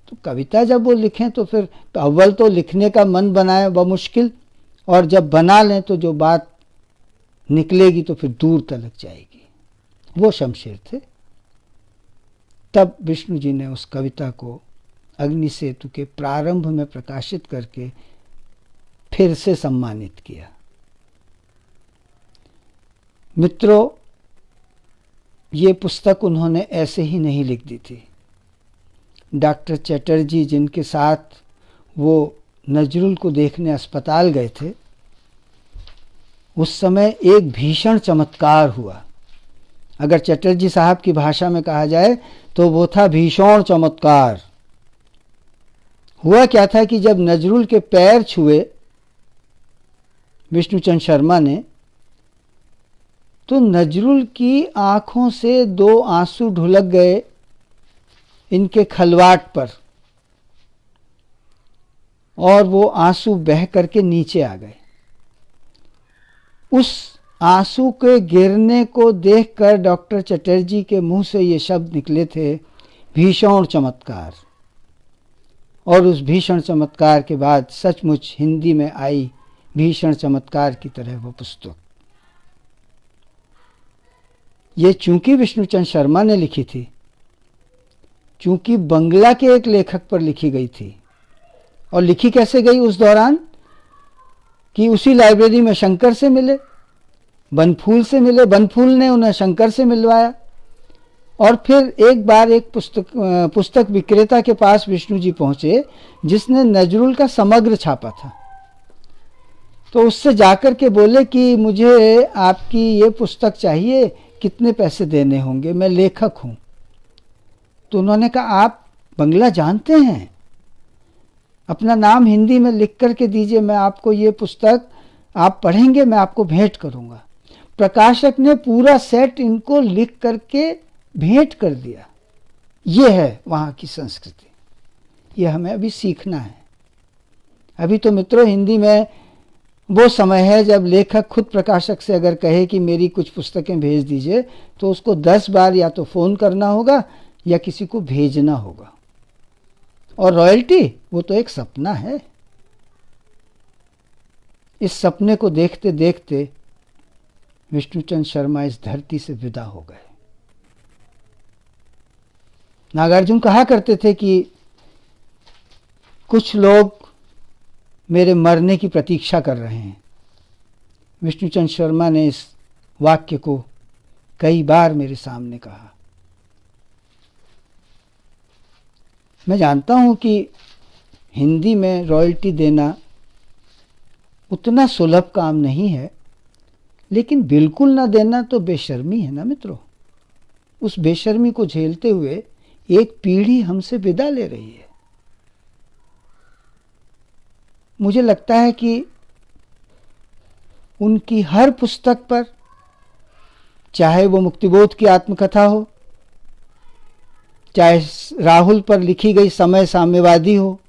तो कविता जब वो लिखें तो फिर अव्वल तो लिखने का मन बनाए वह मुश्किल, और जब बना लें तो जो बात निकलेगी तो फिर दूर तलक जाएगी। वो शमशेर थे। तब विष्णु जी ने उस कविता को अग्नि सेतु के प्रारंभ में प्रकाशित करके फिर से सम्मानित किया। मित्रों, ये पुस्तक उन्होंने ऐसे ही नहीं लिख दी थी। डॉक्टर चटर्जी जिनके साथ वो नजरुल को देखने अस्पताल गए थे, उस समय एक भीषण चमत्कार हुआ। अगर चटर्जी साहब की भाषा में कहा जाए तो वो था भीषण चमत्कार। हुआ क्या था कि जब नजरुल के पैर छुए विष्णुचंद्र शर्मा ने, तो नजरुल की आंखों से दो आंसू ढुलक गए इनके खलवाट पर, और वो आंसू बह करके नीचे आ गए। उस आंसू के गिरने को देखकर डॉक्टर चटर्जी के मुंह से ये शब्द निकले थे, भीषण चमत्कार। और उस भीषण चमत्कार के बाद सचमुच हिंदी में आई भीषण चमत्कार की तरह वो पुस्तक। ये चूंकि विष्णुचंद्र शर्मा ने लिखी थी, चूंकि बंगला के एक लेखक पर लिखी गई थी, और लिखी कैसे गई उस दौरान कि उसी लाइब्रेरी में शंकर से मिले, बनफूल से मिले, बनफूल ने उन्हें शंकर से मिलवाया, और फिर एक बार एक पुस्तक विक्रेता के पास विष्णु जी पहुंचे जिसने नजरुल का समग्र छापा था। तो उससे जाकर के बोले कि मुझे आपकी ये पुस्तक चाहिए, कितने पैसे देने होंगे, मैं लेखक हूं। तो उन्होंने कहा आप बंगला जानते हैं, अपना नाम हिंदी में लिख करके दीजिए, मैं आपको ये पुस्तक आप पढ़ेंगे, मैं आपको भेंट करूंगा। प्रकाशक ने पूरा सेट इनको लिख करके भेंट कर दिया। ये है वहाँ की संस्कृति, ये हमें अभी सीखना है। अभी तो मित्रों हिंदी में वो समय है जब लेखक खुद प्रकाशक से अगर कहे कि मेरी कुछ पुस्तकें भेज दीजिए, तो उसको 10 बार या तो फ़ोन करना होगा या किसी को भेजना होगा। और रॉयल्टी वो तो एक सपना है। इस सपने को देखते देखते विष्णुचंद्र शर्मा इस धरती से विदा हो गए। नागार्जुन कहा करते थे कि कुछ लोग मेरे मरने की प्रतीक्षा कर रहे हैं। विष्णुचंद्र शर्मा ने इस वाक्य को कई बार मेरे सामने कहा। मैं जानता हूं कि हिंदी में रॉयल्टी देना उतना सुलभ काम नहीं है, लेकिन बिल्कुल ना देना तो बेशर्मी है ना मित्रों। उस बेशर्मी को झेलते हुए एक पीढ़ी हमसे विदा ले रही है। मुझे लगता है कि उनकी हर पुस्तक पर, चाहे वो मुक्तिबोध की आत्मकथा हो, चाहे राहुल पर लिखी गई समय साम्यवादी हो,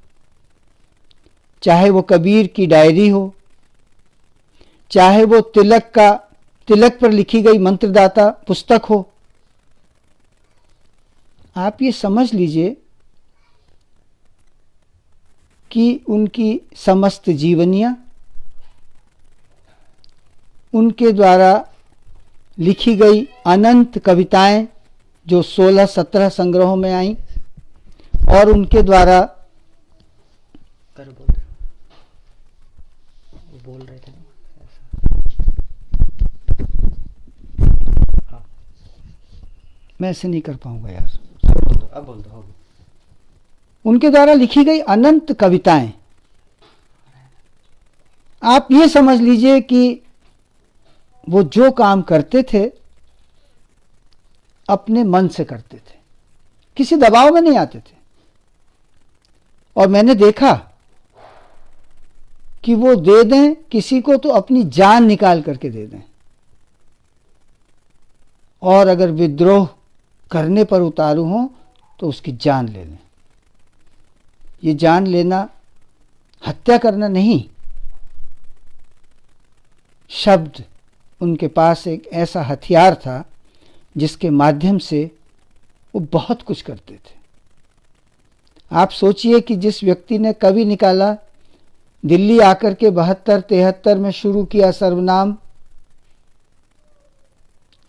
चाहे वो कबीर की डायरी हो, चाहे वो तिलक पर लिखी गई मंत्रदाता पुस्तक हो, आप ये समझ लीजिए कि उनकी समस्त जीवनियां, उनके द्वारा लिखी गई अनंत कविताएं जो 16-17 संग्रहों में आईं, और उनके द्वारा कर बोल वो बोल रहे थे ना ऐसा। हाँ मैं ऐसे नहीं कर पाऊंगा यार। अब बोल दो होगी। उनके द्वारा लिखी गई अनंत कविताएं, आप ये समझ लीजिए कि वो जो काम करते थे अपने मन से करते थे, किसी दबाव में नहीं आते थे। और मैंने देखा कि वो दे दें किसी को तो अपनी जान निकाल करके दे दें, और अगर विद्रोह करने पर उतारू हों तो उसकी जान ले लें। ये जान लेना हत्या करना नहीं, शब्द उनके पास एक ऐसा हथियार था जिसके माध्यम से वो बहुत कुछ करते थे। आप सोचिए कि जिस व्यक्ति ने कवि निकाला, दिल्ली आकर के 72-73 में शुरू किया सर्वनाम,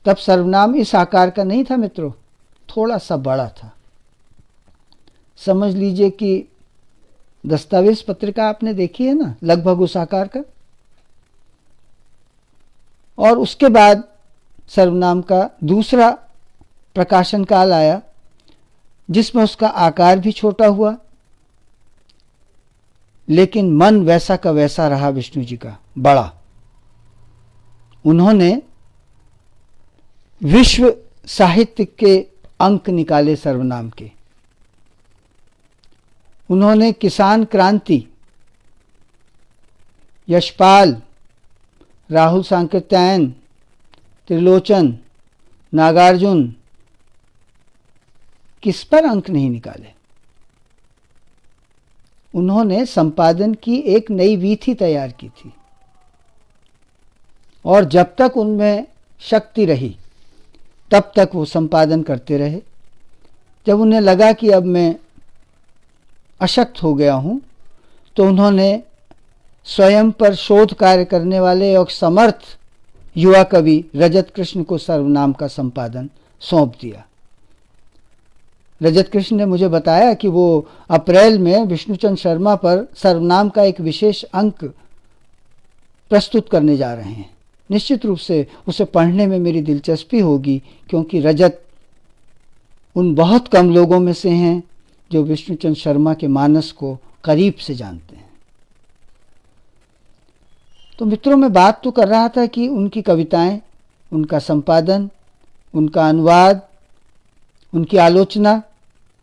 तब सर्वनाम इस आकार का नहीं था मित्रों, थोड़ा सा बड़ा था। समझ लीजिए कि दस्तावेज पत्रिका आपने देखी है ना, लगभग उस आकार का। और उसके बाद सर्वनाम का दूसरा प्रकाशन काल आया जिसमें उसका आकार भी छोटा हुआ, लेकिन मन वैसा का वैसा रहा विष्णु जी का, बड़ा। उन्होंने विश्व साहित्य के अंक निकाले सर्वनाम के। उन्होंने किसान क्रांति, यशपाल, राहुल सांकृत्यायन, त्रिलोचन, नागार्जुन, किस पर अंक नहीं निकाले। उन्होंने संपादन की एक नई वीथी तैयार की थी, और जब तक उनमें शक्ति रही तब तक वो संपादन करते रहे। जब उन्हें लगा कि अब मैं अशक्त हो गया हूं, तो उन्होंने स्वयं पर शोध कार्य करने वाले और समर्थ युवा कवि रजत कृष्ण को सर्वनाम का संपादन सौंप दिया। रजत कृष्ण ने मुझे बताया कि वो अप्रैल में विष्णुचंद्र शर्मा पर सर्वनाम का एक विशेष अंक प्रस्तुत करने जा रहे हैं। निश्चित रूप से उसे पढ़ने में मेरी दिलचस्पी होगी, क्योंकि रजत उन बहुत कम लोगों में से हैं जो विष्णुचंद्र शर्मा के मानस को करीब से जानते हैं। तो मित्रों, मैं बात तो कर रहा था कि उनकी कविताएं, उनका संपादन, उनका अनुवाद, उनकी आलोचना,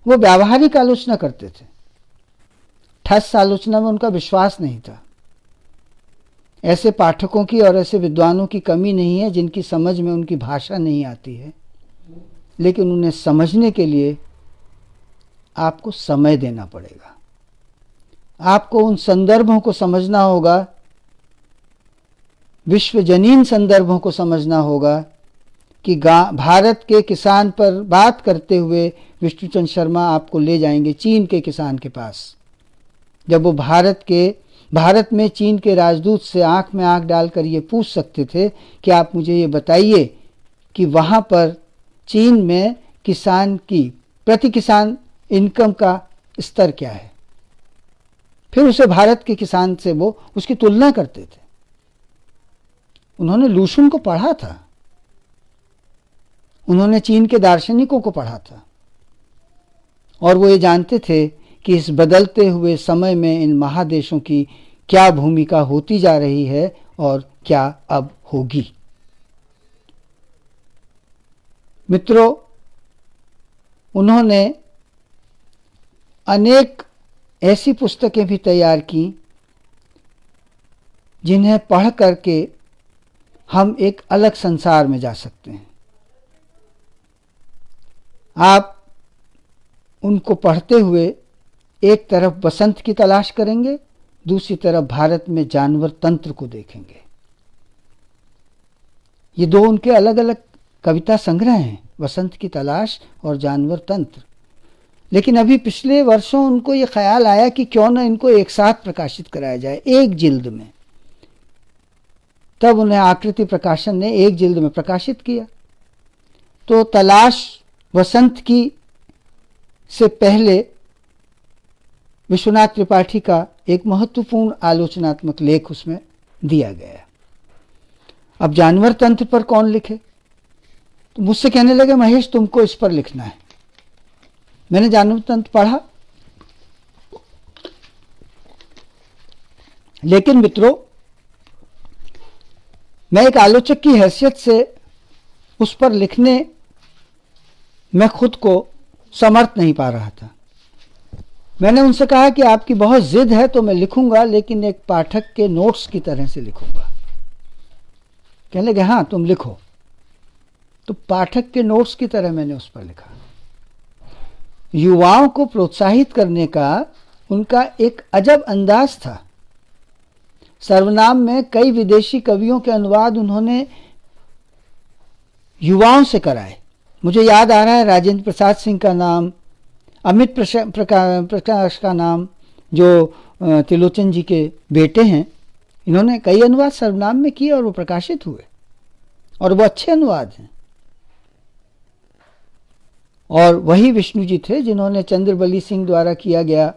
वो व्यावहारिक आलोचना करते थे। ठस आलोचना में उनका विश्वास नहीं था। ऐसे पाठकों की और ऐसे विद्वानों की कमी नहीं है जिनकी समझ में उनकी भाषा नहीं आती है, लेकिन उन्हें समझने के लिए आपको समय देना पड़ेगा। आपको उन संदर्भों को समझना होगा, विश्वजनीन संदर्भों को समझना होगा कि भारत के किसान पर बात करते हुए विष्णुचंद्र शर्मा आपको ले जाएंगे चीन के किसान के पास। जब वो भारत में चीन के राजदूत से आंख में आंख डालकर ये पूछ सकते थे कि आप मुझे ये बताइए कि वहाँ पर चीन में किसान की प्रति किसान इनकम का स्तर क्या है। फिर उसे भारत के किसान से वो उसकी तुलना करते थे। उन्होंने लूशुन को पढ़ा था, उन्होंने चीन के दार्शनिकों को पढ़ा था, और वो ये जानते थे कि इस बदलते हुए समय में इन महादेशों की क्या भूमिका होती जा रही है और क्या अब होगी। मित्रों, उन्होंने अनेक ऐसी पुस्तकें भी तैयार की जिन्हें पढ़ करके हम एक अलग संसार में जा सकते हैं। आप उनको पढ़ते हुए एक तरफ बसंत की तलाश करेंगे, दूसरी तरफ भारत में जानवर तंत्र को देखेंगे। ये दो उनके अलग अलग कविता संग्रह हैं, बसंत की तलाश और जानवर तंत्र। लेकिन अभी पिछले वर्षों उनको ये ख्याल आया कि क्यों न इनको एक साथ प्रकाशित कराया जाए, एक जिल्द में। तब उन्हें आकृति प्रकाशन ने एक जिल्द में प्रकाशित किया। तो तलाश बसंत की से पहले विश्वनाथ त्रिपाठी का एक महत्वपूर्ण आलोचनात्मक लेख उसमें दिया गया। अब जानवर तंत्र पर कौन लिखे? तो मुझसे कहने लगे, महेश तुमको इस पर लिखना है। मैंने जानवर तंत्र पढ़ा, लेकिन मित्रों, मैं एक आलोचक की हैसियत से उस पर लिखने में खुद को समर्थ नहीं पा रहा था। मैंने उनसे कहा कि आपकी बहुत जिद है तो मैं लिखूंगा, लेकिन एक पाठक के नोट्स की तरह से लिखूंगा। कहने लगे, हाँ तुम लिखो। तो पाठक के नोट्स की तरह मैंने उस पर लिखा। युवाओं को प्रोत्साहित करने का उनका एक अजब अंदाज था। सर्वनाम में कई विदेशी कवियों के अनुवाद उन्होंने युवाओं से कराए। मुझे याद आ रहा है राजेंद्र प्रसाद सिंह का नाम, अमित प्रकाश का नाम, जो त्रिलोचन जी के बेटे हैं। इन्होंने कई अनुवाद सर्वनाम में किए और वो प्रकाशित हुए, और वो अच्छे अनुवाद हैं। और वही विष्णु जी थे जिन्होंने चंद्रबली सिंह द्वारा किया गया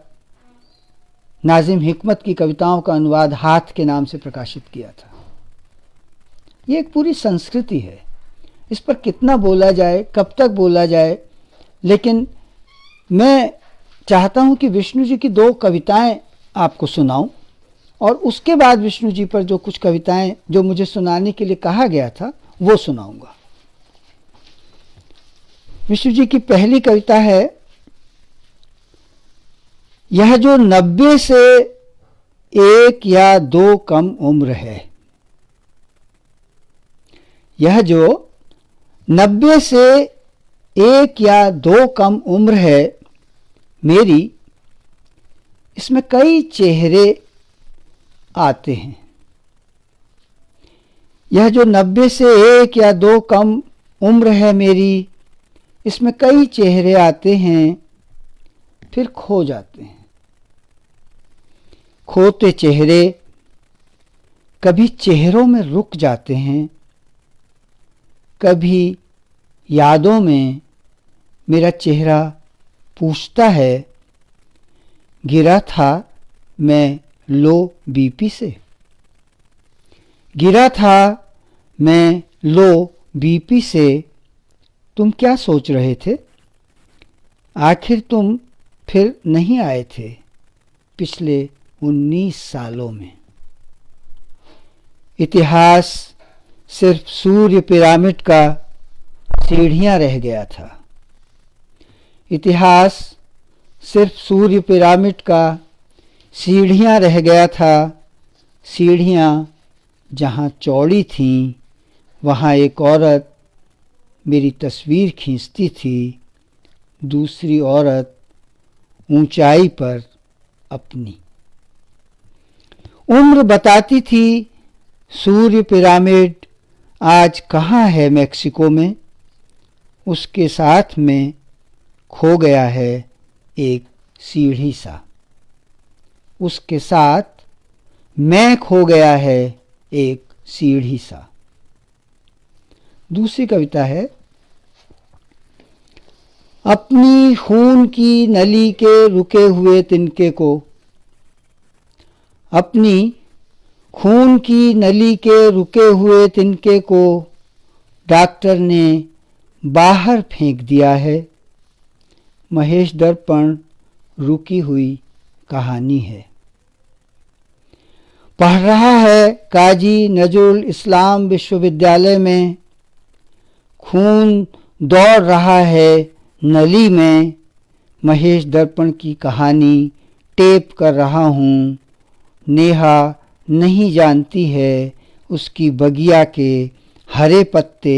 नाजिम हिकमत की कविताओं का अनुवाद हाथ के नाम से प्रकाशित किया था। ये एक पूरी संस्कृति है। इस पर कितना बोला जाए, कब तक बोला जाए, लेकिन मैं चाहता हूं कि विष्णु जी की दो कविताएं आपको सुनाऊं, और उसके बाद विष्णु जी पर जो कुछ कविताएं जो मुझे सुनाने के लिए कहा गया था वो सुनाऊंगा। विष्णु जी की पहली कविता है, यह जो 90 से 1 या 2 कम उम्र है। यह जो 90 से 1 या 2 कम उम्र है मेरी, इसमें कई चेहरे आते हैं। यह जो 90 से 1 या 2 कम उम्र है मेरी, इसमें कई चेहरे आते हैं, फिर खो जाते हैं। खोते चेहरे कभी चेहरों में रुक जाते हैं, कभी यादों में मेरा चेहरा पूछता है, गिरा था मैं लो बीपी से। गिरा था मैं लो बीपी से, तुम क्या सोच रहे थे? आखिर तुम फिर नहीं आए थे पिछले 19 सालों में। इतिहास सिर्फ सूर्य पिरामिड का सीढ़ियां रह गया था। इतिहास सिर्फ सूर्य पिरामिड का सीढ़ियां रह गया था। सीढ़ियां जहां चौड़ी थीं, वहां एक औरत मेरी तस्वीर खींचती थी। दूसरी औरत ऊंचाई पर अपनी। उम्र बताती थी सूर्य पिरामिड आज कहाँ है मेक्सिको में। उसके साथ में खो गया है एक सीढ़ी सा। उसके साथ मैं खो गया है एक सीढ़ी सा। दूसरी कविता है, अपनी खून की नली के रुके हुए तिनके को, अपनी खून की नली के रुके हुए तिनके को डॉक्टर ने बाहर फेंक दिया है। महेश दर्पण रुकी हुई कहानी है। पढ़ रहा है काजी नजरुल इस्लाम विश्वविद्यालय में। खून दौड़ रहा है नली में। महेश दर्पण की कहानी टेप कर रहा हूँ। नेहा नहीं जानती है उसकी बगिया के हरे पत्ते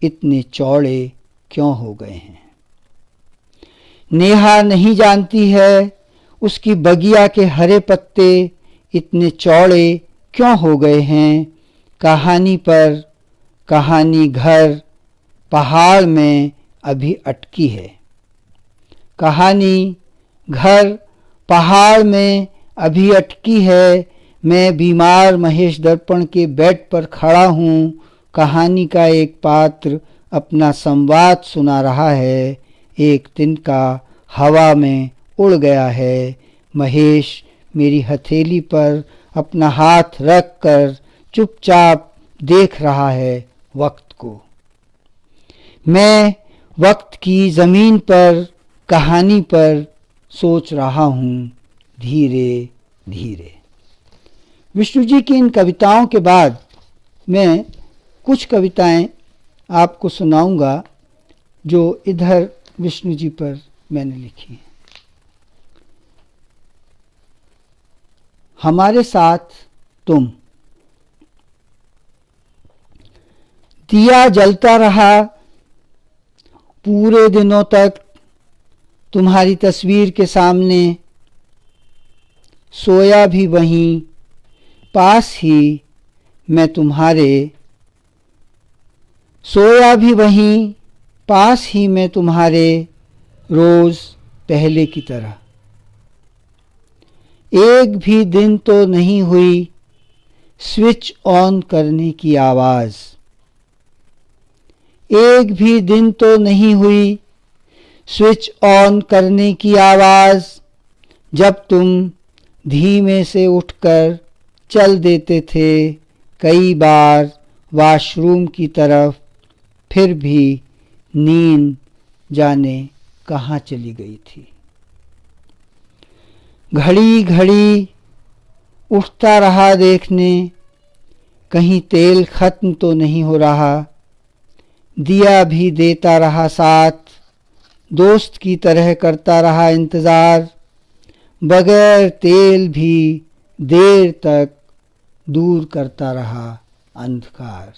इतने चौड़े क्यों हो गए हैं। नेहा नहीं जानती है उसकी बगिया के हरे पत्ते इतने चौड़े क्यों हो गए हैं। कहानी पर कहानी घर पहाड़ में अभी अटकी है। कहानी घर पहाड़ में अभी अटकी है। मैं बीमार महेश दर्पण के बेड पर खड़ा हूँ। कहानी का एक पात्र अपना संवाद सुना रहा है। एक तिनका हवा में उड़ गया है। महेश मेरी हथेली पर अपना हाथ रख कर चुपचाप देख रहा है वक्त को। मैं वक्त की ज़मीन पर कहानी पर सोच रहा हूँ धीरे धीरे। विष्णु जी की इन कविताओं के बाद मैं कुछ कविताएं आपको सुनाऊंगा जो इधर विष्णु जी पर मैंने लिखी हैं। हमारे साथ तुम। दिया जलता रहा पूरे दिनों तक तुम्हारी तस्वीर के सामने। सोया भी वहीं पास ही मैं तुम्हारे। सोया भी वहीं पास ही मैं तुम्हारे रोज़ पहले की तरह। एक भी दिन तो नहीं हुई स्विच ऑन करने की आवाज़। एक भी दिन तो नहीं हुई स्विच ऑन करने की आवाज़। जब तुम धीमे से उठकर चल देते थे कई बार वॉशरूम की तरफ, फिर भी नींद जाने कहाँ चली गई थी। घड़ी घड़ी उठता रहा देखने कहीं तेल खत्म तो नहीं हो रहा। दिया भी देता रहा साथ, दोस्त की तरह करता रहा इंतज़ार। बगैर तेल भी देर तक दूर करता रहा अंधकार।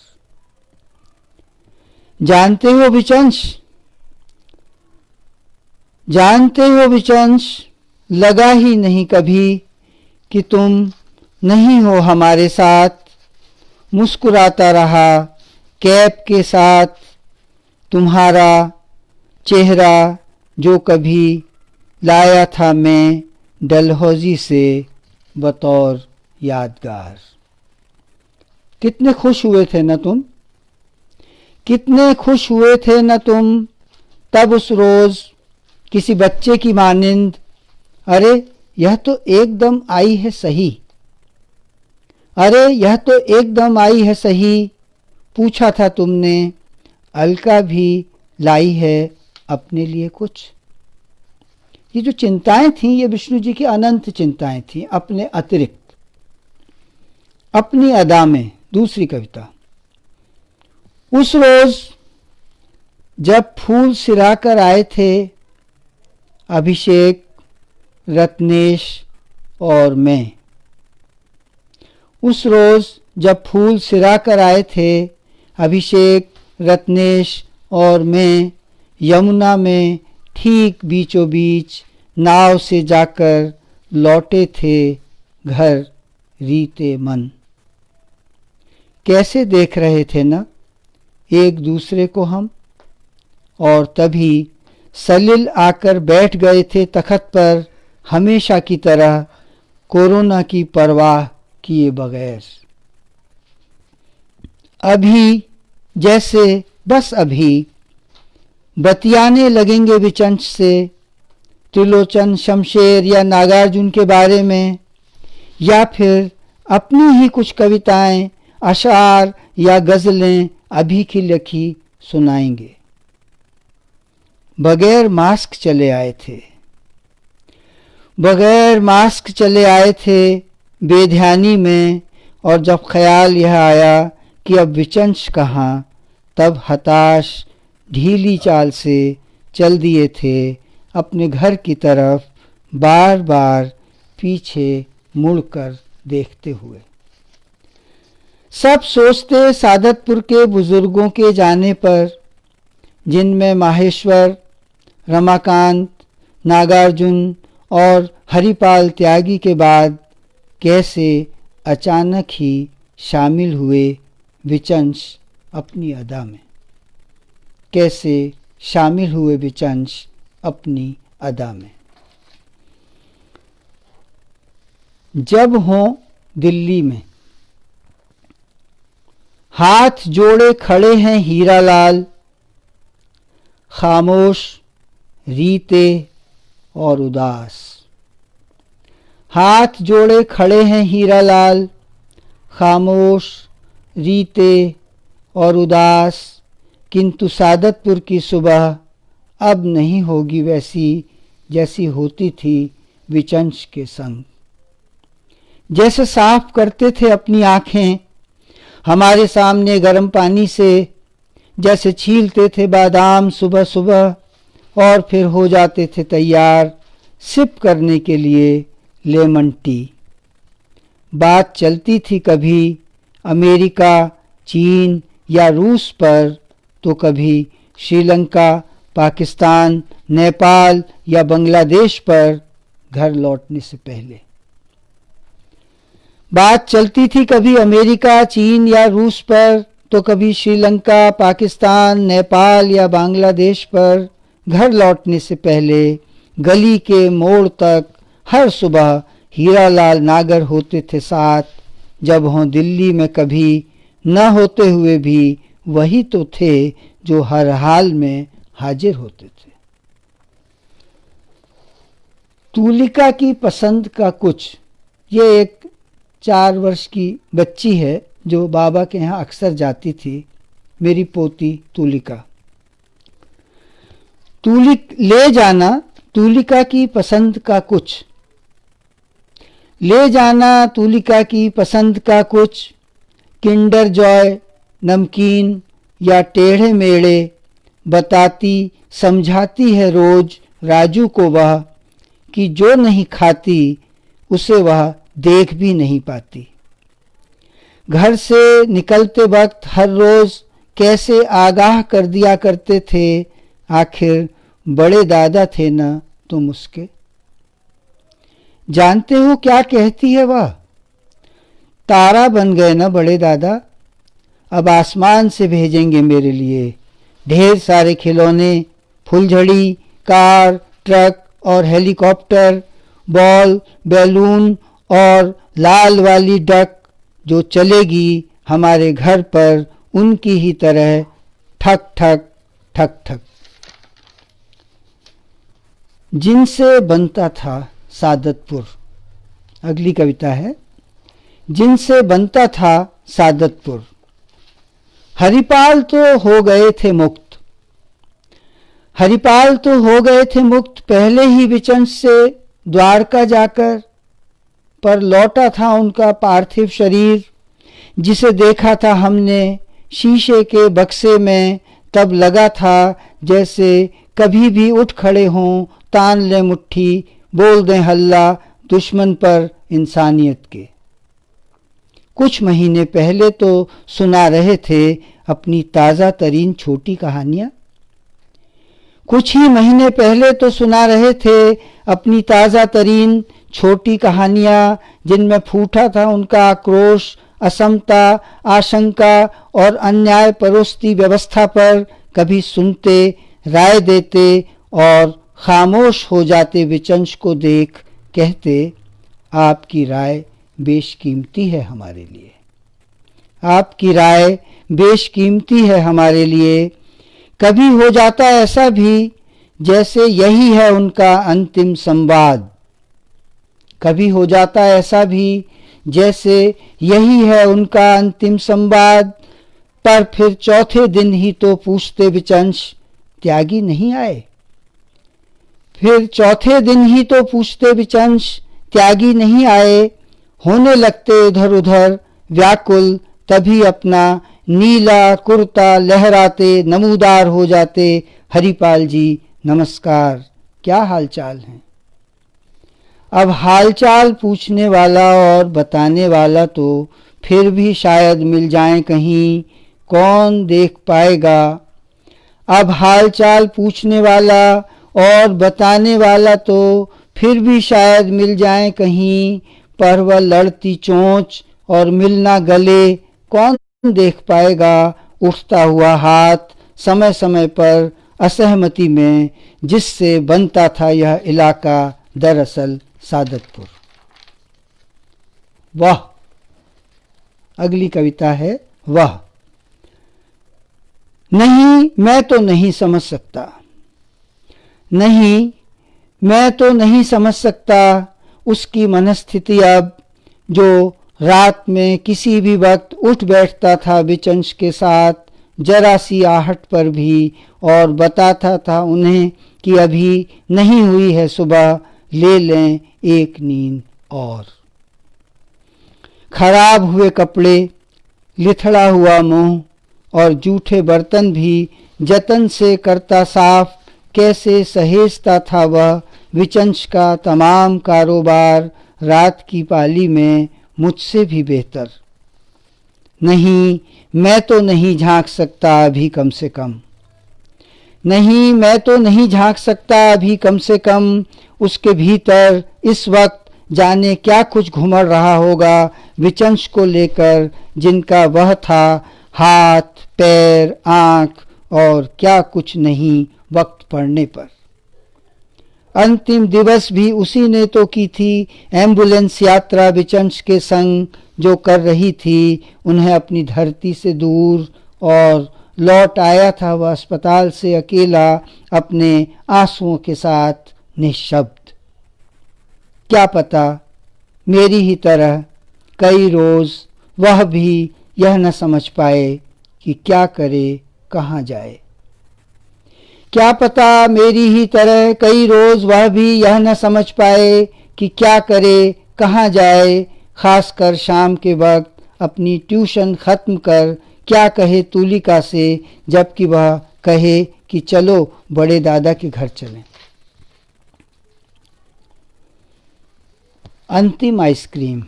जानते हो विचंश, जानते हो विचंश, लगा ही नहीं कभी कि तुम नहीं हो हमारे साथ। मुस्कुराता रहा कैप के साथ तुम्हारा चेहरा जो कभी लाया था मैं डलहौजी से बतौर यादगार। कितने खुश हुए थे न तुम, कितने खुश हुए थे न तुम तब उस रोज़ किसी बच्चे की मानिंद। अरे यह तो एकदम आई है सही, अरे यह तो एकदम आई है सही। पूछा था तुमने अलका भी लाई है अपने लिए कुछ। ये जो चिंताएं थीं ये विष्णु जी की अनंत चिंताएं थीं अपने अतिरिक्त। अपनी अदा में दूसरी कविता। उस रोज जब फूल सिरा कर आए थे अभिषेक, रत्नेश और मैं। उस रोज जब फूल सिरा कर आए थे अभिषेक, रत्नेश और मैं। यमुना में ठीक बीचों बीच नाव से जाकर लौटे थे घर रीते मन। कैसे देख रहे थे न एक दूसरे को हम, और तभी सलिल आकर बैठ गए थे तख्त पर हमेशा की तरह कोरोना की परवाह किए बगैर। अभी जैसे बस अभी बतियाने लगेंगे विचंश से त्रिलोचन, शमशेर या नागार्जुन के बारे में, या फिर अपनी ही कुछ कविताएं, अशार या गज़लें अभी की लिखी सुनाएंगे। बगैर मास्क चले आए थे, बगैर मास्क चले आए थे बेध्यानी में, और जब ख्याल यह आया कि अब विचंश कहाँ, तब हताश ढीली चाल से चल दिए थे अपने घर की तरफ, बार बार पीछे मुड़कर देखते हुए। सब सोचते सादतपुर के बुजुर्गों के जाने पर, जिनमें माहेश्वर, रमाकांत, नागार्जुन और हरिपाल त्यागी के बाद कैसे अचानक ही शामिल हुए विचंश अपनी अदा में, कैसे शामिल हुए विचंश अपनी अदा में। जब हों दिल्ली में, हाथ जोड़े खड़े हैं हीरालाल, खामोश, रीते और उदास। हाथ जोड़े खड़े हैं हीरालाल, खामोश, रीते और उदास। किंतु सादतपुर की सुबह अब नहीं होगी वैसी जैसी होती थी विचंश के संग। जैसे साफ करते थे अपनी आंखें हमारे सामने गर्म पानी से, जैसे छीलते थे बादाम सुबह सुबह और फिर हो जाते थे तैयार सिप करने के लिए लेमन टी। बात चलती थी कभी अमेरिका, चीन या रूस पर, तो कभी श्रीलंका, पाकिस्तान, नेपाल या बांग्लादेश पर घर लौटने से पहले। बात चलती थी कभी अमेरिका, चीन या रूस पर, तो कभी श्रीलंका, पाकिस्तान, नेपाल या बांग्लादेश पर घर लौटने से पहले। गली के मोड़ तक हर सुबह हीरालाल नागर होते थे साथ। जब हों दिल्ली में कभी न होते हुए भी वही तो थे जो हर हाल में हाजिर होते थे। तुलिका की पसंद का कुछ, ये एक 4 वर्ष की बच्ची है जो बाबा के यहाँ अक्सर जाती थी, मेरी पोती तुलिका। ले जाना तुलिका की पसंद का कुछ, ले जाना तुलिका की पसंद का कुछ, किंडर जॉय, नमकीन या टेढ़े मेढ़े, बताती समझाती है रोज राजू को वह कि जो नहीं खाती उसे वह देख भी नहीं पाती। घर से निकलते वक्त हर रोज कैसे आगाह कर दिया करते थे, आखिर बड़े दादा थे ना तुम उसके। जानते हो क्या कहती है वह? तारा बन गए ना बड़े दादा, अब आसमान से भेजेंगे मेरे लिए ढेर सारे खिलौने, फुलझड़ी, कार, ट्रक और हेलीकॉप्टर, बॉल, बैलून और लाल वाली डक जो चलेगी हमारे घर पर उनकी ही तरह ठक ठक ठक ठक। जिनसे बनता था सादतपुर। अगली कविता है, जिनसे बनता था सादतपुर। हरिपाल तो हो गए थे मुक्त, हरिपाल तो हो गए थे मुक्त पहले ही विचंश से द्वारका जाकर, पर लौटा था उनका पार्थिव शरीर जिसे देखा था हमने शीशे के बक्से में। तब लगा था जैसे कभी भी उठ खड़े हों, तान ले मुट्ठी, बोल दें हल्ला दुश्मन पर इंसानियत के। कुछ महीने पहले तो सुना रहे थे अपनी ताज़ा तरीन छोटी कहानियाँ, कुछ ही महीने पहले तो सुना रहे थे अपनी ताज़ा तरीन छोटी कहानियाँ, जिनमें फूटा था उनका आक्रोश असमता, आशंका और अन्याय परोसती व्यवस्था पर। कभी सुनते, राय देते और खामोश हो जाते विचंश को देख, कहते आपकी राय बेशकीमती है हमारे लिए, आपकी राय बेशकीमती है हमारे लिए। कभी हो जाता ऐसा भी जैसे यही है उनका अंतिम संवाद। कभी हो जाता ऐसा भी जैसे यही है उनका अंतिम संवाद। पर फिर चौथे दिन ही तो पूछते विचंश त्यागी नहीं आए। फिर चौथे दिन ही तो पूछते विचंश त्यागी नहीं आए। होने लगते इधर उधर व्याकुल, तभी अपना नीला कुर्ता लहराते नमूदार हो जाते। हरिपाल जी नमस्कार, क्या हालचाल है। अब हालचाल पूछने वाला और बताने वाला तो फिर भी शायद मिल जाए कहीं, कौन देख पाएगा। अब हालचाल पूछने वाला और बताने वाला तो फिर भी शायद मिल जाए कहीं, पर वह लड़ती चोंच और मिलना गले कौन देख पाएगा। उठता हुआ हाथ समय समय पर असहमति में, जिससे बनता था यह इलाका दरअसल सादतपुर। वाह, अगली कविता है वह। नहीं मैं तो नहीं समझ सकता, नहीं मैं तो नहीं समझ सकता उसकी मनस्थिति अब, जो रात में किसी भी वक्त उठ बैठता था विचंश के साथ जरा सी आहट पर भी, और बताता था उन्हें कि अभी नहीं हुई है सुबह, ले लें एक नींद और। खराब हुए कपड़े, लिथड़ा हुआ मुंह और जूठे बर्तन भी जतन से करता साफ, कैसे सहेजता था वह विचंश का तमाम कारोबार रात की पाली में मुझसे भी बेहतर। नहीं मैं तो नहीं झांक सकता अभी कम से कम, नहीं मैं तो नहीं झांक सकता अभी कम से कम उसके भीतर इस वक्त जाने क्या कुछ घुमड़ रहा होगा विचंश को लेकर, जिनका वह था हाथ पैर आँख और क्या कुछ नहीं वक्त पड़ने पर। अंतिम दिवस भी उसी ने तो की थी एम्बुलेंस यात्रा विचंश के संग, जो कर रही थी उन्हें अपनी धरती से दूर, और लौट आया था वह अस्पताल से अकेला अपने आंसुओं के साथ निःशब्द। क्या पता मेरी ही तरह कई रोज वह भी यह न समझ पाए कि क्या करे कहाँ जाए। क्या पता मेरी ही तरह कई रोज वह भी यह न समझ पाए कि क्या करे कहाँ जाए, खासकर शाम के वक्त अपनी ट्यूशन खत्म कर क्या कहे तुलिका से, जबकि वह कहे कि चलो बड़े दादा के घर चलें। अंतिम आइसक्रीम।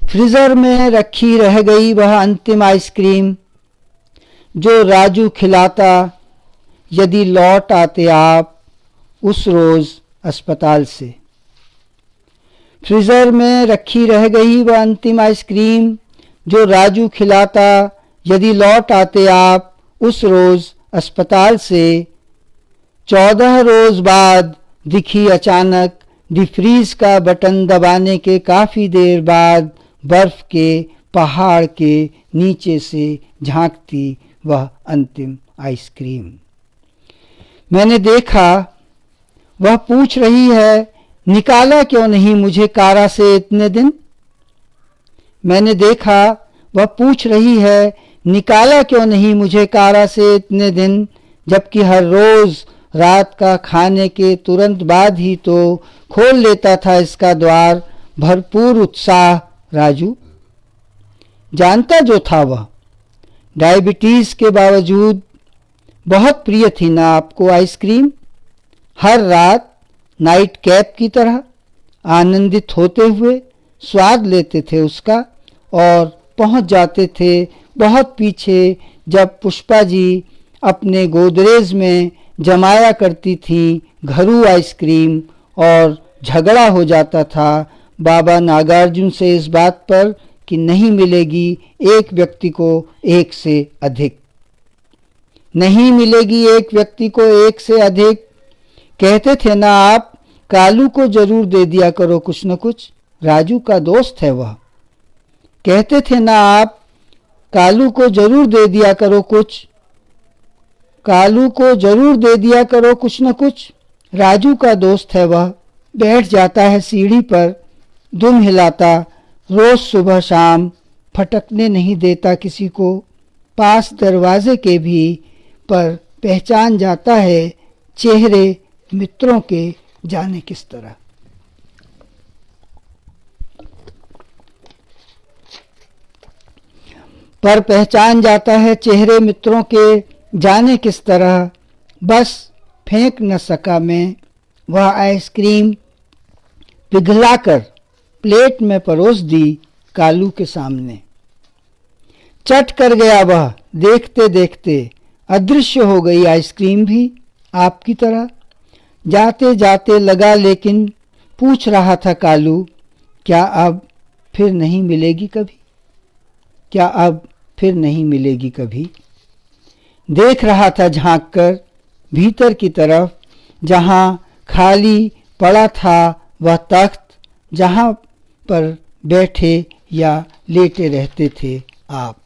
फ्रीजर में रखी रह गई वह अंतिम आइसक्रीम, जो राजू खिलाता यदि लौट आते आप उस रोज अस्पताल से। फ्रीजर में रखी रह गई वह अंतिम आइसक्रीम, जो राजू खिलाता यदि लौट आते आप उस रोज अस्पताल से। 14 रोज बाद दिखी अचानक डिफ्रीज का बटन दबाने के काफ़ी देर बाद, बर्फ के पहाड़ के नीचे से झांकती वह अंतिम आइसक्रीम। मैंने देखा वह पूछ रही है निकाला क्यों नहीं मुझे कारा से इतने दिन। मैंने देखा वह पूछ रही है निकाला क्यों नहीं मुझे कारा से इतने दिन, जबकि हर रोज रात का खाने के तुरंत बाद ही तो खोल लेता था इसका द्वार भरपूर उत्साह राजू। जानता जो था वह, डायबिटीज के बावजूद बहुत प्रिय थी ना आपको आइसक्रीम। हर रात नाइट कैप की तरह आनंदित होते हुए स्वाद लेते थे उसका, और पहुंच जाते थे बहुत पीछे जब पुष्पा जी अपने गोदरेज में जमाया करती थी घरू आइसक्रीम, और झगड़ा हो जाता था बाबा नागार्जुन से इस बात पर कि नहीं मिलेगी एक व्यक्ति को एक से अधिक, नहीं मिलेगी एक व्यक्ति को एक से अधिक। कहते थे ना आप कालू को जरूर दे दिया करो कुछ न कुछ, राजू का दोस्त है वह। कहते थे ना आप कालू को जरूर दे दिया करो कुछ, कालू को जरूर दे दिया करो कुछ न कुछ। राजू का दोस्त है वह, बैठ जाता है सीढ़ी पर दुम हिलाता, रोज सुबह शाम, फटकने नहीं देता किसी को। पास दरवाजे के भी पर पहचान जाता है चेहरे मित्रों के जाने किस तरह। पर पहचान जाता है चेहरे मित्रों के जाने किस तरह। बस फेंक न सका मैं वह आइसक्रीम, पिघलाकर प्लेट में परोस दी कालू के सामने। चट कर गया वह, देखते देखते अदृश्य हो गई आइसक्रीम भी आपकी तरह। जाते जाते लगा लेकिन पूछ रहा था कालू, क्या अब फिर नहीं मिलेगी कभी? क्या अब फिर नहीं मिलेगी कभी? देख रहा था झांक कर भीतर की तरफ, जहां खाली पड़ा था वह तख्त, जहां पर बैठे या लेटे रहते थे आप।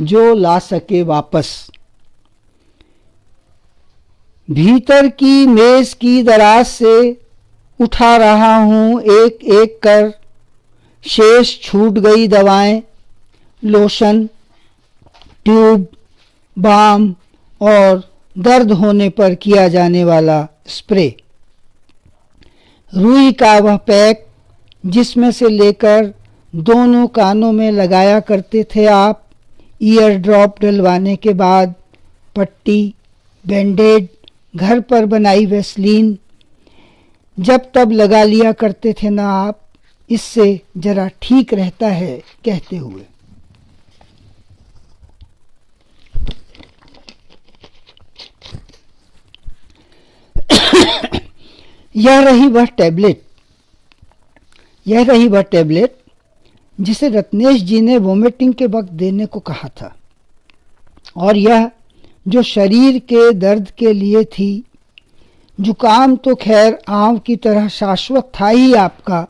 जो ला सके वापस। भीतर की मेज की दराज से उठा रहा हूं एक एक कर, शेष छूट गई दवाएं, लोशन, ट्यूब, बाम और दर्द होने पर किया जाने वाला स्प्रे। रुई का वह पैक जिसमें से लेकर दोनों कानों में लगाया करते थे आप, ईयर ड्रॉप डलवाने के बाद, पट्टी, बैंडेड, घर पर बनाई वैसलीन, जब तब लगा लिया करते थे ना आप, इससे जरा ठीक रहता है कहते हुए। यह रही वह टैबलेट जिसे रत्नेश जी ने वोमिटिंग के वक्त देने को कहा था, और यह जो शरीर के दर्द के लिए थी। जुकाम तो खैर आंव की तरह शाश्वत था ही आपका,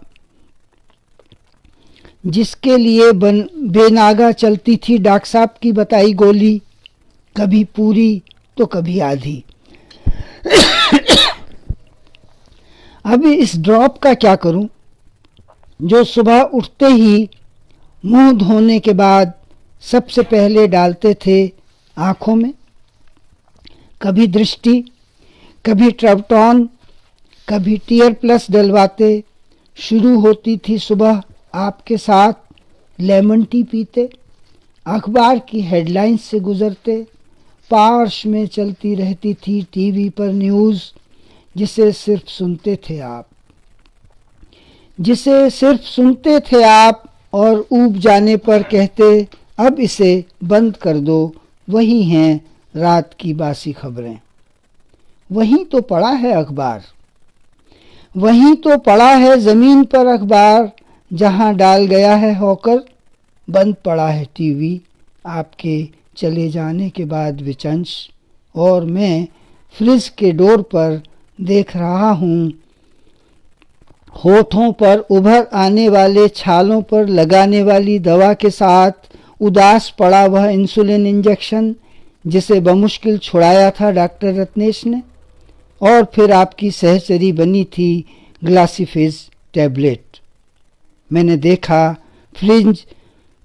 जिसके लिए बेनागा चलती थी डॉक्टर साहब की बताई गोली, कभी पूरी तो कभी आधी। अभी इस ड्रॉप का क्या करूं, जो सुबह उठते ही मुंह धोने के बाद सबसे पहले डालते थे आंखों में। कभी दृष्टि, कभी ट्रवटॉन, कभी टीयर प्लस डलवाते। शुरू होती थी सुबह आपके साथ लेमन टी पीते, अखबार की हेडलाइंस से गुजरते। पार्श में चलती रहती थी टीवी पर न्यूज़, जिसे सिर्फ सुनते थे आप, और ऊब जाने पर कहते अब इसे बंद कर दो। वही हैं रात की बासी खबरें। वहीं तो पड़ा है अखबार, वहीं तो पड़ा है ज़मीन पर अखबार, जहां डाल गया है हॉकर। बंद पड़ा है टीवी आपके चले जाने के बाद विचंश, और मैं फ्रिज के डोर पर देख रहा हूँ होठों पर उभर आने वाले छालों पर लगाने वाली दवा के साथ उदास पड़ा वह इंसुलिन इंजेक्शन, जिसे बमुश्किल छुड़ाया था डॉक्टर रत्नेश ने। और फिर आपकी सहचरी बनी थी ग्लासीफेज टैबलेट। मैंने देखा फ्रिज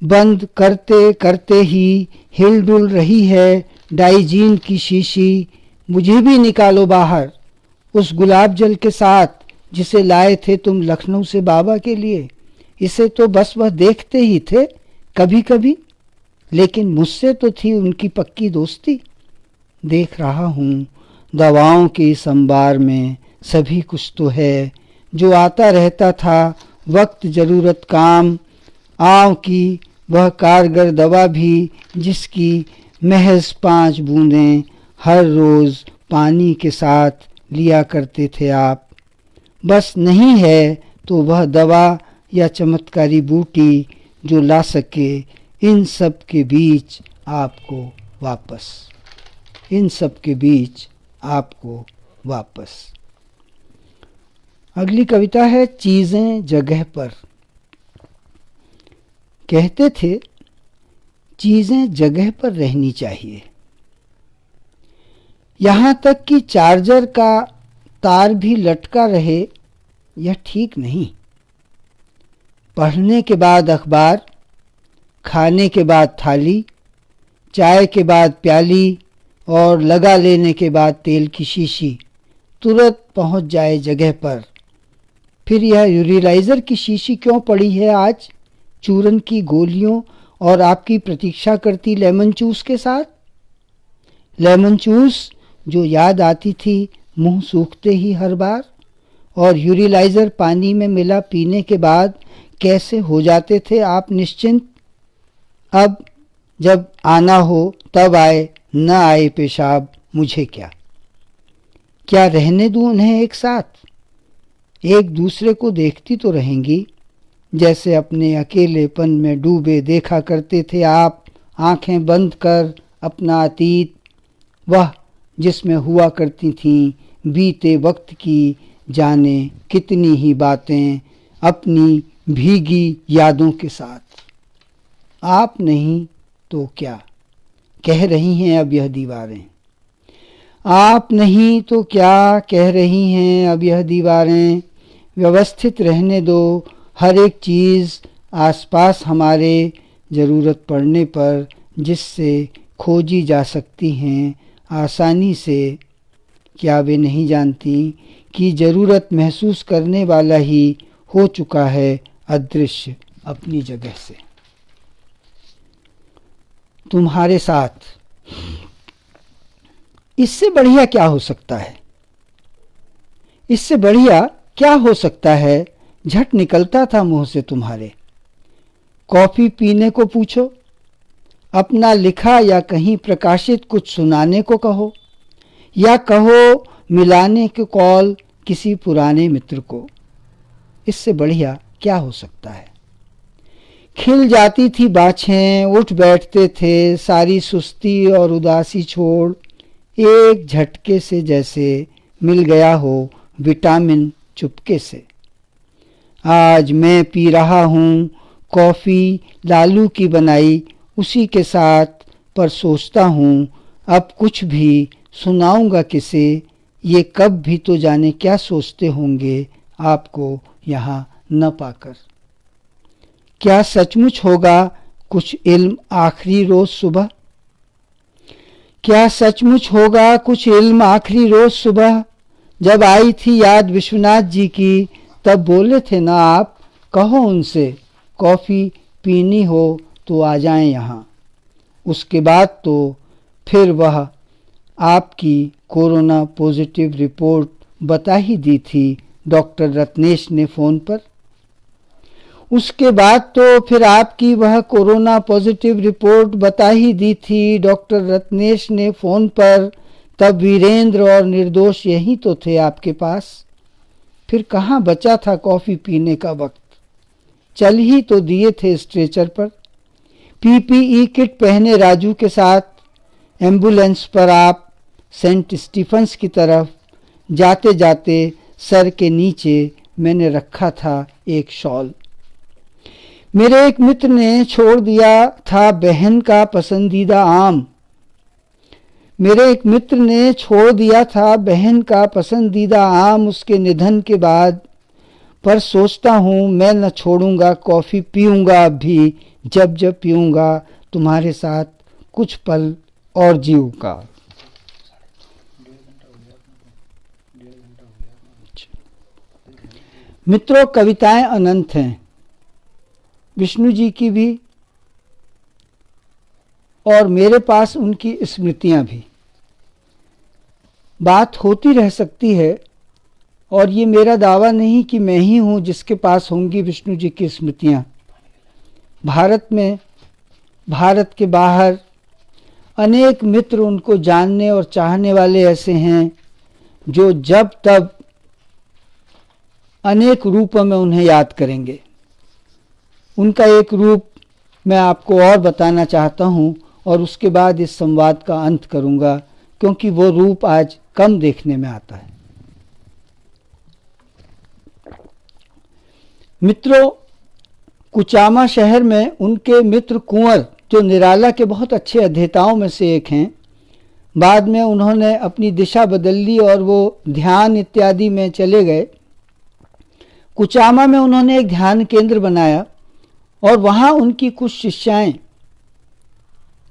बंद करते करते ही हिल डुल रही है डाइजीन की शीशी। मुझे भी निकालो बाहर उस गुलाब जल के साथ जिसे लाए थे तुम लखनऊ से बाबा के लिए। इसे तो बस वह देखते ही थे कभी कभी, लेकिन मुझसे तो थी उनकी पक्की दोस्ती। देख रहा हूँ दवाओं के इस अंबार में सभी कुछ तो है, जो आता रहता था वक्त ज़रूरत काम। आँव की वह कारगर दवा भी, जिसकी महज 5 बूंदें हर रोज़ पानी के साथ लिया करते थे आप। बस नहीं है तो वह दवा या चमत्कारी बूटी जो ला सके इन सब के बीच आपको वापस, इन सब के बीच आपको वापस। अगली कविता है चीज़ें जगह पर। कहते थे चीजें जगह पर रहनी चाहिए। यहाँ तक कि चार्जर का तार भी लटका रहे, यह ठीक नहीं। पढ़ने के बाद अखबार, खाने के बाद थाली, चाय के बाद प्याली और लगा लेने के बाद तेल की शीशी तुरंत पहुंच जाए जगह पर। फिर यह यूरिलाइज़र की शीशी क्यों पड़ी है आज चूरन की गोलियों और आपकी प्रतीक्षा करती लेमन जूस के साथ? लेमन जूस जो याद आती थी मुंह सूखते ही हर बार, और यूरिलाइज़र पानी में मिला पीने के बाद कैसे हो जाते थे आप निश्चिंत। अब जब आना हो तब आए, न आए पेशाब, मुझे क्या रहने दूं उन्हें एक साथ? एक दूसरे को देखती तो रहेंगी, जैसे अपने अकेलेपन में डूबे देखा करते थे आप, आंखें बंद कर अपना अतीत, वह जिसमें हुआ करती थीं बीते वक्त की जाने कितनी ही बातें अपनी भीगी यादों के साथ। आप नहीं तो क्या कह रही हैं अब यह दीवारें, आप नहीं तो क्या कह रही हैं अब यह दीवारें। व्यवस्थित रहने दो हर एक चीज़ आसपास हमारे, ज़रूरत पड़ने पर जिससे खोजी जा सकती हैं आसानी से। क्या वे नहीं जानती कि ज़रूरत महसूस करने वाला ही हो चुका है अदृश्य अपनी जगह से। तुम्हारे साथ इससे बढ़िया क्या हो सकता है? इससे बढ़िया क्या हो सकता है? झट निकलता था मुंह से तुम्हारे। कॉफी पीने को पूछो, अपना लिखा या कहीं प्रकाशित कुछ सुनाने को कहो, या कहो मिलाने के कॉल किसी पुराने मित्र को। इससे बढ़िया क्या हो सकता है? खिल जाती थी बाछें, उठ बैठते थे सारी सुस्ती और उदासी छोड़, एक झटके से जैसे मिल गया हो विटामिन चुपके से। आज मैं पी रहा हूँ कॉफ़ी लालू की बनाई उसी के साथ, पर सोचता हूँ अब कुछ भी सुनाऊंगा किसे, ये कब भी तो जाने क्या सोचते होंगे आपको यहाँ न पाकर। क्या सचमुच होगा कुछ इल्म आखिरी रोज सुबह? क्या सचमुच होगा कुछ इल्म आखिरी रोज सुबह? जब आई थी याद विश्वनाथ जी की, तब बोले थे ना आप, कहो उनसे कॉफ़ी पीनी हो तो आ जाएं यहाँ। उसके बाद तो फिर वह आपकी कोरोना पॉजिटिव रिपोर्ट बता ही दी थी डॉक्टर रत्नेश ने फ़ोन पर। उसके बाद तो फिर आपकी वह कोरोना पॉजिटिव रिपोर्ट बता ही दी थी डॉक्टर रत्नेश ने फ़ोन पर। तब वीरेंद्र और निर्दोष यहीं तो थे आपके पास। फिर कहाँ बचा था कॉफ़ी पीने का वक्त? चल ही तो दिए थे स्ट्रेचर पर, पीपीई किट पहने राजू के साथ। एम्बुलेंस पर आप सेंट स्टीफंस की तरफ जाते जाते सर के नीचे मैंने रखा था एक शॉल। मेरे एक मित्र ने छोड़ दिया था बहन का पसंदीदा आम। मेरे एक मित्र ने छोड़ दिया था बहन का पसंदीदा आम उसके निधन के बाद। पर सोचता हूँ मैं न छोड़ूंगा, कॉफ़ी पीऊँगा अब भी, जब जब पीऊँगा तुम्हारे साथ कुछ पल और जीऊँगा। मित्रों, कविताएं अनंत हैं, विष्णु जी की भी और मेरे पास उनकी स्मृतियां भी। बात होती रह सकती है, और ये मेरा दावा नहीं कि मैं ही हूँ जिसके पास होंगी विष्णु जी की स्मृतियां। भारत में, भारत के बाहर अनेक मित्र उनको जानने और चाहने वाले ऐसे हैं जो जब तब अनेक रूपों में उन्हें याद करेंगे। उनका एक रूप मैं आपको और बताना चाहता हूँ और उसके बाद इस संवाद का अंत करूँगा, क्योंकि वो रूप आज कम देखने में आता है। मित्रों, कुचामा शहर में उनके मित्र कुंवर जो निराला के बहुत अच्छे अध्येताओं में से एक हैं। बाद में उन्होंने अपनी दिशा बदल ली और वो ध्यान इत्यादि में चले गए। कुचामा में उन्होंने एक ध्यान केंद्र बनाया और वहाँ उनकी कुछ शिष्याएं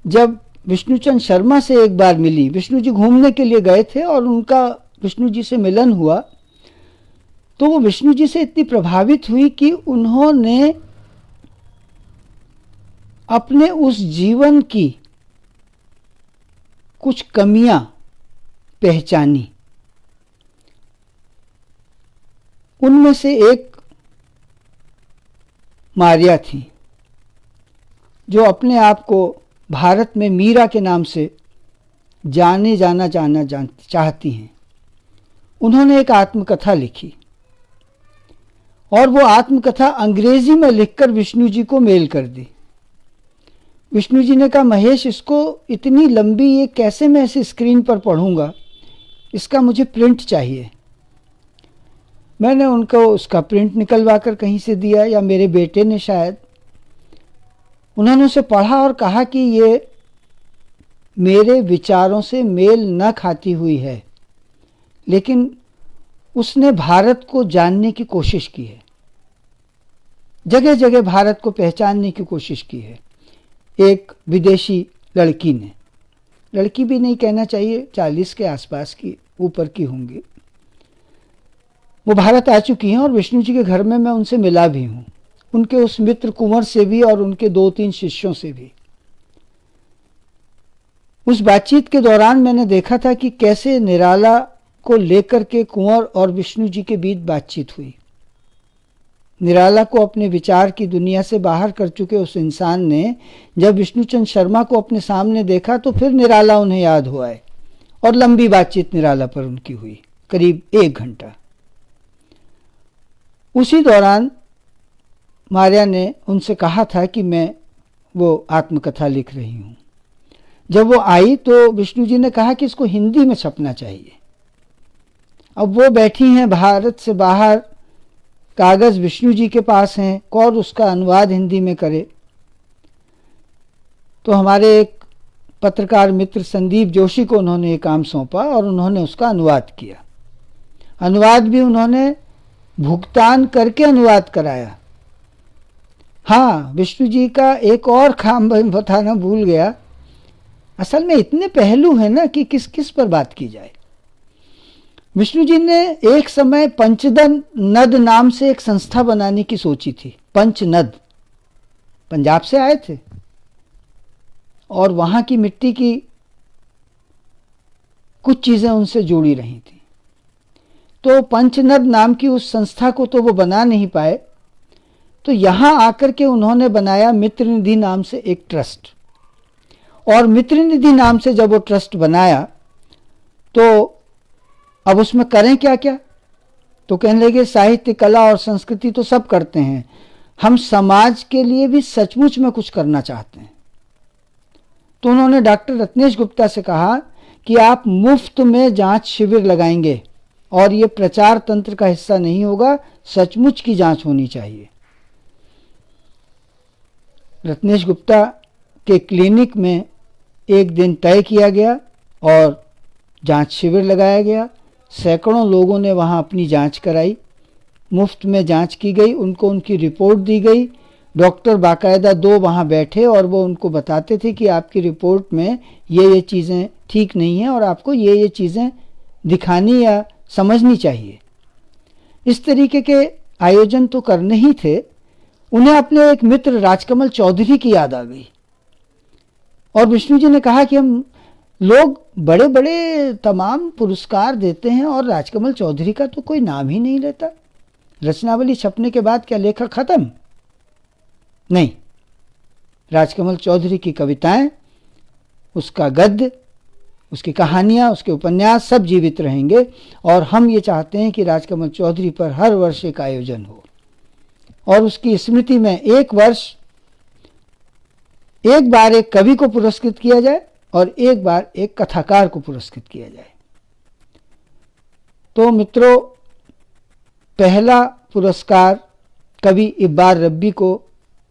जब विष्णुचंद शर्मा से एक बार मिली, विष्णु जी घूमने के लिए गए थे और उनका विष्णु जी से मिलन हुआ, तो वो विष्णु जी से इतनी प्रभावित हुई कि उन्होंने अपने उस जीवन की कुछ कमियां पहचानी। उनमें से एक मारिया थी, जो अपने आप को भारत में मीरा के नाम से जाना चाहती हैं। उन्होंने एक आत्मकथा लिखी और वो आत्मकथा अंग्रेजी में लिखकर विष्णु जी को मेल कर दी। विष्णु जी ने कहा, महेश, इसको इतनी लंबी ये कैसे मैं इसे स्क्रीन पर पढ़ूंगा, इसका मुझे प्रिंट चाहिए। मैंने उनको उसका प्रिंट निकलवा कर कहीं से दिया, या मेरे बेटे ने शायद। उन्होंने उसे पढ़ा और कहा कि ये मेरे विचारों से मेल न खाती हुई है, लेकिन उसने भारत को जानने की कोशिश की है, जगह जगह भारत को पहचानने की कोशिश की है। एक विदेशी लड़की ने, लड़की भी नहीं कहना चाहिए, 40 के आसपास की ऊपर की होंगी, वो भारत आ चुकी हैं और विष्णु जी के घर में मैं उनसे मिला भी हूँ, उनके उस मित्र कुंवर से भी और उनके 2-3 शिष्यों से भी। उस बातचीत के दौरान मैंने देखा था कि कैसे निराला को लेकर के कुंवर और विष्णु जी के बीच बातचीत हुई। निराला को अपने विचार की दुनिया से बाहर कर चुके उस इंसान ने जब विष्णुचंद शर्मा को अपने सामने देखा तो फिर निराला उन्हें याद हुआ है और लंबी बातचीत निराला पर उनकी हुई, करीब 1 घंटा। उसी दौरान मारिया ने उनसे कहा था कि मैं वो आत्मकथा लिख रही हूँ। जब वो आई तो विष्णु जी ने कहा कि इसको हिंदी में छपना चाहिए। अब वो बैठी हैं भारत से बाहर, कागज़ विष्णु जी के पास हैं, और उसका अनुवाद हिंदी में करे। तो हमारे एक पत्रकार मित्र संदीप जोशी को उन्होंने ये काम सौंपा और उन्होंने उसका अनुवाद किया। अनुवाद भी उन्होंने भुगतान करके अनुवाद कराया। हाँ, विष्णु जी का एक और काम बताना भूल गया। असल में इतने पहलू हैं ना कि किस किस पर बात की जाए। विष्णु जी ने एक समय पंचदन नद नाम से एक संस्था बनाने की सोची थी। पंचनद पंजाब से आए थे और वहाँ की मिट्टी की कुछ चीज़ें उनसे जुड़ी रही थी। तो पंचनद नाम की उस संस्था को तो वो बना नहीं पाए, तो यहाँ आकर के उन्होंने बनाया मित्र निधि नाम से एक ट्रस्ट। और मित्र निधि नाम से जब वो ट्रस्ट बनाया तो अब उसमें करें क्या क्या, तो कहने लगे साहित्य, कला और संस्कृति तो सब करते हैं, हम समाज के लिए भी सचमुच में कुछ करना चाहते हैं। तो उन्होंने डॉक्टर रत्नेश गुप्ता से कहा कि आप मुफ्त में जांच शिविर लगाएंगे और ये प्रचार तंत्र का हिस्सा नहीं होगा, सचमुच की जांच होनी चाहिए। रत्नेश गुप्ता के क्लिनिक में एक दिन तय किया गया और जांच शिविर लगाया गया। सैकड़ों लोगों ने वहां अपनी जांच कराई, मुफ्त में जांच की गई, उनको उनकी रिपोर्ट दी गई। डॉक्टर बाकायदा 2 वहां बैठे और वो उनको बताते थे कि आपकी रिपोर्ट में ये चीज़ें ठीक नहीं हैं और आपको ये चीज़ें दिखानी या समझनी चाहिए। इस तरीके के आयोजन तो करने ही थे। उन्हें अपने एक मित्र राजकमल चौधरी की याद आ गई और विष्णु जी ने कहा कि हम लोग बड़े बड़े तमाम पुरस्कार देते हैं और राजकमल चौधरी का तो कोई नाम ही नहीं लेता। रचनावली छपने के बाद क्या लेखक खत्म? नहीं, राजकमल चौधरी की कविताएं, उसका गद्य, उसकी कहानियां, उसके उपन्यास सब जीवित रहेंगे और हम ये चाहते हैं कि राजकमल चौधरी पर हर वर्ष एक आयोजन हो और उसकी स्मृति में एक बार एक कवि को पुरस्कृत किया जाए और एक बार एक कथाकार को पुरस्कृत किया जाए। तो मित्रों, पहला पुरस्कार कवि इब्बार रब्बी को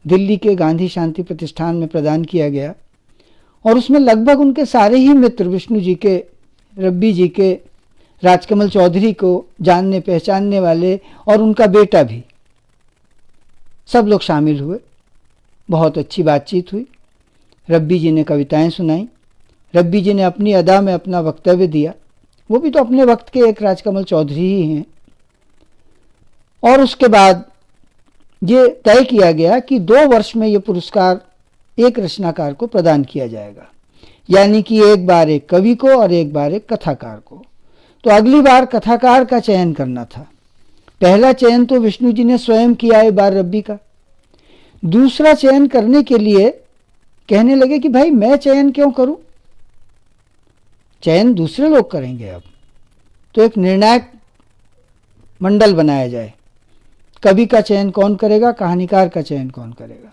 दिल्ली के गांधी शांति प्रतिष्ठान में प्रदान किया गया और उसमें लगभग उनके सारे ही मित्र, विष्णु जी के, रब्बी जी के, राजकमल चौधरी को जानने पहचानने वाले और उनका बेटा भी, सब लोग शामिल हुए। बहुत अच्छी बातचीत हुई। रब्बी जी ने कविताएं सुनाई, रब्बी जी ने अपनी अदा में अपना वक्तव्य दिया। वो भी तो अपने वक्त के एक राजकमल चौधरी ही हैं। और उसके बाद ये तय किया गया कि 2 वर्ष में ये पुरस्कार एक रचनाकार को प्रदान किया जाएगा, यानी कि एक बार एक कवि को और एक बार एक कथाकार को। तो अगली बार कथाकार का चयन करना था। पहला चयन तो विष्णु जी ने स्वयं किया एक बार रब्बी का। दूसरा चयन करने के लिए कहने लगे कि भाई मैं चयन क्यों करूं, चयन दूसरे लोग करेंगे। अब तो एक निर्णायक मंडल बनाया जाए, कवि का चयन कौन करेगा, कहानीकार का चयन कौन करेगा।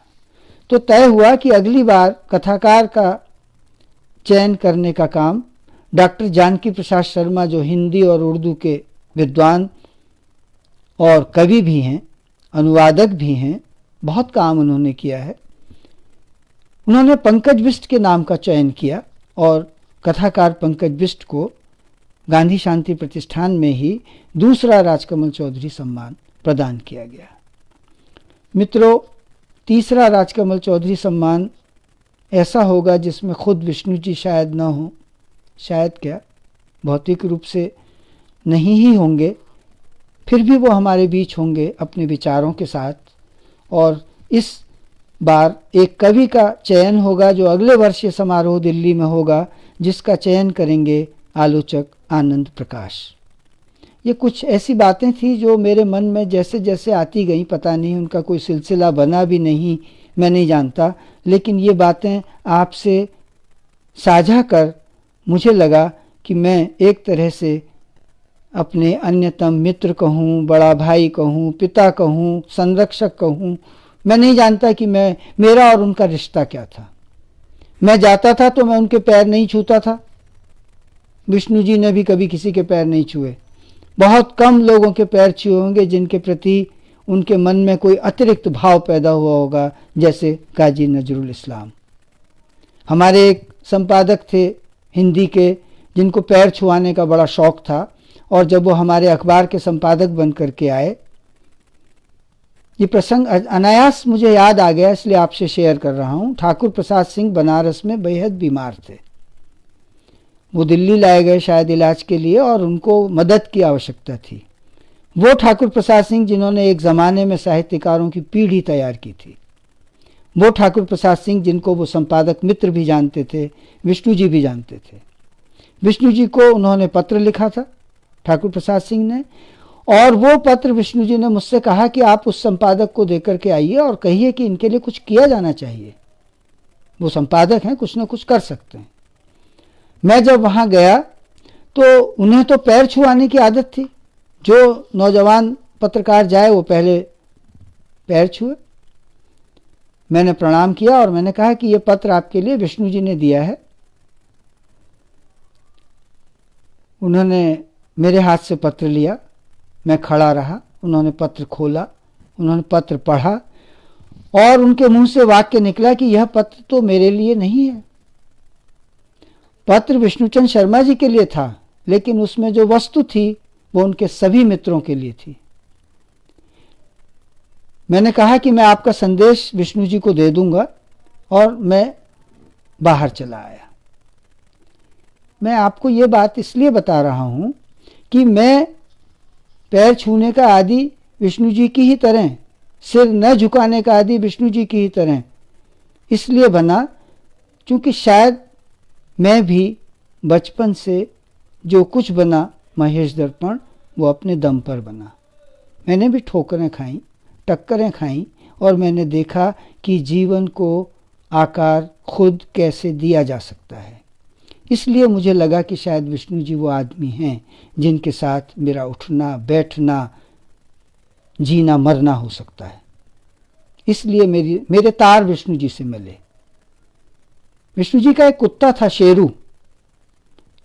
तो तय हुआ कि अगली बार कथाकार का चयन करने का काम डॉक्टर जानकी प्रसाद शर्मा, जो हिंदी और उर्दू के विद्वान और कवि भी हैं, अनुवादक भी हैं, बहुत काम उन्होंने किया है, उन्होंने पंकज बिष्ट के नाम का चयन किया और कथाकार पंकज बिष्ट को गांधी शांति प्रतिष्ठान में ही दूसरा राजकमल चौधरी सम्मान प्रदान किया गया। मित्रों, तीसरा राजकमल चौधरी सम्मान ऐसा होगा जिसमें खुद विष्णु जी शायद न हो, शायद क्या भौतिक रूप से नहीं ही होंगे, फिर भी वो हमारे बीच होंगे अपने विचारों के साथ। और इस बार एक कवि का चयन होगा जो अगले वर्ष ये समारोह दिल्ली में होगा, जिसका चयन करेंगे आलोचक आनंद प्रकाश। ये कुछ ऐसी बातें थी जो मेरे मन में जैसे जैसे आती गई, पता नहीं उनका कोई सिलसिला बना भी नहीं, मैं नहीं जानता, लेकिन ये बातें आपसे साझा कर मुझे लगा कि मैं एक तरह से अपने अन्यतम मित्र कहूँ, बड़ा भाई कहूँ, पिता कहूँ, संरक्षक कहूँ, मैं नहीं जानता कि मेरा और उनका रिश्ता क्या था। मैं जाता था तो मैं उनके पैर नहीं छूता था, विष्णु जी ने भी कभी किसी के पैर नहीं छुए। बहुत कम लोगों के पैर छुए होंगे जिनके प्रति उनके मन में कोई अतिरिक्त भाव पैदा हुआ होगा, जैसे काजी नजरुल इस्लाम। हमारे एक संपादक थे हिंदी के, जिनको पैर छुआने का बड़ा शौक था, और जब वो हमारे अखबार के संपादक बन करके आए, ये प्रसंग अनायास मुझे याद आ गया, इसलिए आपसे शेयर कर रहा हूँ। ठाकुर प्रसाद सिंह बनारस में बेहद बीमार थे। वो दिल्ली लाए गए शायद इलाज के लिए और उनको मदद की आवश्यकता थी। वो ठाकुर प्रसाद सिंह जिन्होंने एक ज़माने में साहित्यकारों की पीढ़ी तैयार की थी, वो ठाकुर प्रसाद सिंह जिनको वो संपादक मित्र भी जानते थे, विष्णु जी भी जानते थे। विष्णु जी को उन्होंने पत्र लिखा था ठाकुर प्रसाद सिंह ने, और वो पत्र विष्णु जी ने मुझसे कहा कि आप उस संपादक को देकर के आइए और कहिए कि इनके लिए कुछ किया जाना चाहिए, वो संपादक हैं, कुछ ना कुछ कर सकते हैं। मैं जब वहाँ गया तो उन्हें तो पैर छुआने की आदत थी, जो नौजवान पत्रकार जाए वो पहले पैर छुए। मैंने प्रणाम किया और मैंने कहा कि ये पत्र आपके लिए विष्णु जी ने दिया है। उन्होंने मेरे हाथ से पत्र लिया, मैं खड़ा रहा, उन्होंने पत्र खोला, उन्होंने पत्र पढ़ा और उनके मुंह से वाक्य निकला कि यह पत्र तो मेरे लिए नहीं है, पत्र विष्णुचंद शर्मा जी के लिए था, लेकिन उसमें जो वस्तु थी वो उनके सभी मित्रों के लिए थी। मैंने कहा कि मैं आपका संदेश विष्णु जी को दे दूंगा और मैं बाहर चला आया। मैं आपको ये बात इसलिए बता रहा हूं कि मैं पैर छूने का आदि विष्णु जी की ही तरह, सिर न झुकाने का आदि विष्णु जी की ही तरह इसलिए बना क्योंकि शायद मैं भी बचपन से जो कुछ बना महेश दर्पण, वो अपने दम पर बना। मैंने भी ठोकरें खाई, टक्करें खाई और मैंने देखा कि जीवन को आकार खुद कैसे दिया जा सकता है। इसलिए मुझे लगा कि शायद विष्णु जी वो आदमी हैं जिनके साथ मेरा उठना बैठना जीना मरना हो सकता है। इसलिए मेरे तार विष्णु जी से मिले। विष्णु जी का एक कुत्ता था शेरू।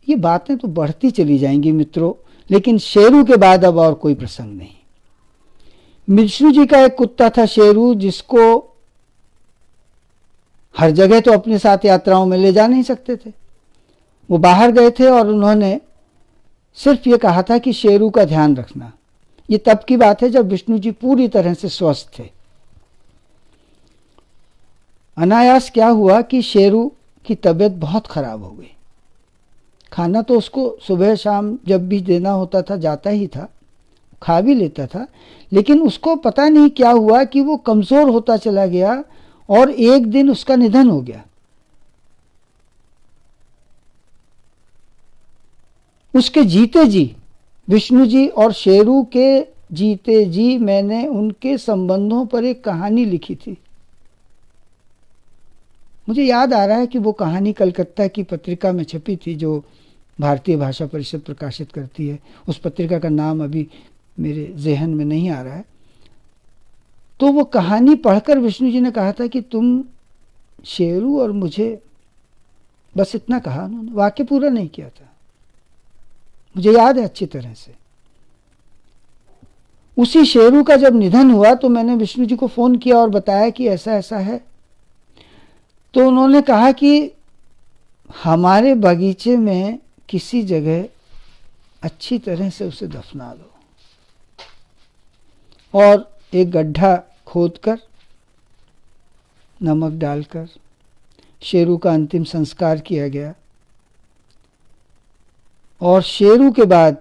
ये बातें तो बढ़ती चली जाएंगी मित्रों, लेकिन शेरू के बाद अब और कोई प्रसंग नहीं। विष्णु जी का एक कुत्ता था शेरू, जिसको हर जगह तो अपने साथ यात्राओं में ले जा नहीं सकते थे। वो बाहर गए थे और उन्होंने सिर्फ ये कहा था कि शेरू का ध्यान रखना। ये तब की बात है जब विष्णु जी पूरी तरह से स्वस्थ थे। अनायास क्या हुआ कि शेरू की तबीयत बहुत खराब हो गई। खाना तो उसको सुबह शाम जब भी देना होता था जाता ही था, खा भी लेता था, लेकिन उसको पता नहीं क्या हुआ कि वो कमज़ोर होता चला गया और एक दिन उसका निधन हो गया। उसके जीते जी, विष्णु जी और शेरू के जीते जी, मैंने उनके संबंधों पर एक कहानी लिखी थी। मुझे याद आ रहा है कि वो कहानी कलकत्ता की पत्रिका में छपी थी जो भारतीय भाषा परिषद प्रकाशित करती है। उस पत्रिका का नाम अभी मेरे ज़हन में नहीं आ रहा है। तो वो कहानी पढ़कर विष्णु जी ने कहा था कि तुम शेरू और मुझे, बस इतना कहा उन्होंने, वाक्य पूरा नहीं किया था। मुझे याद है अच्छी तरह से। उसी शेरू का जब निधन हुआ तो मैंने विष्णु जी को फ़ोन किया और बताया कि ऐसा ऐसा है। तो उन्होंने कहा कि हमारे बगीचे में किसी जगह अच्छी तरह से उसे दफना दो, और एक गड्ढा खोदकर नमक डालकर शेरू का अंतिम संस्कार किया गया। और शेरू के बाद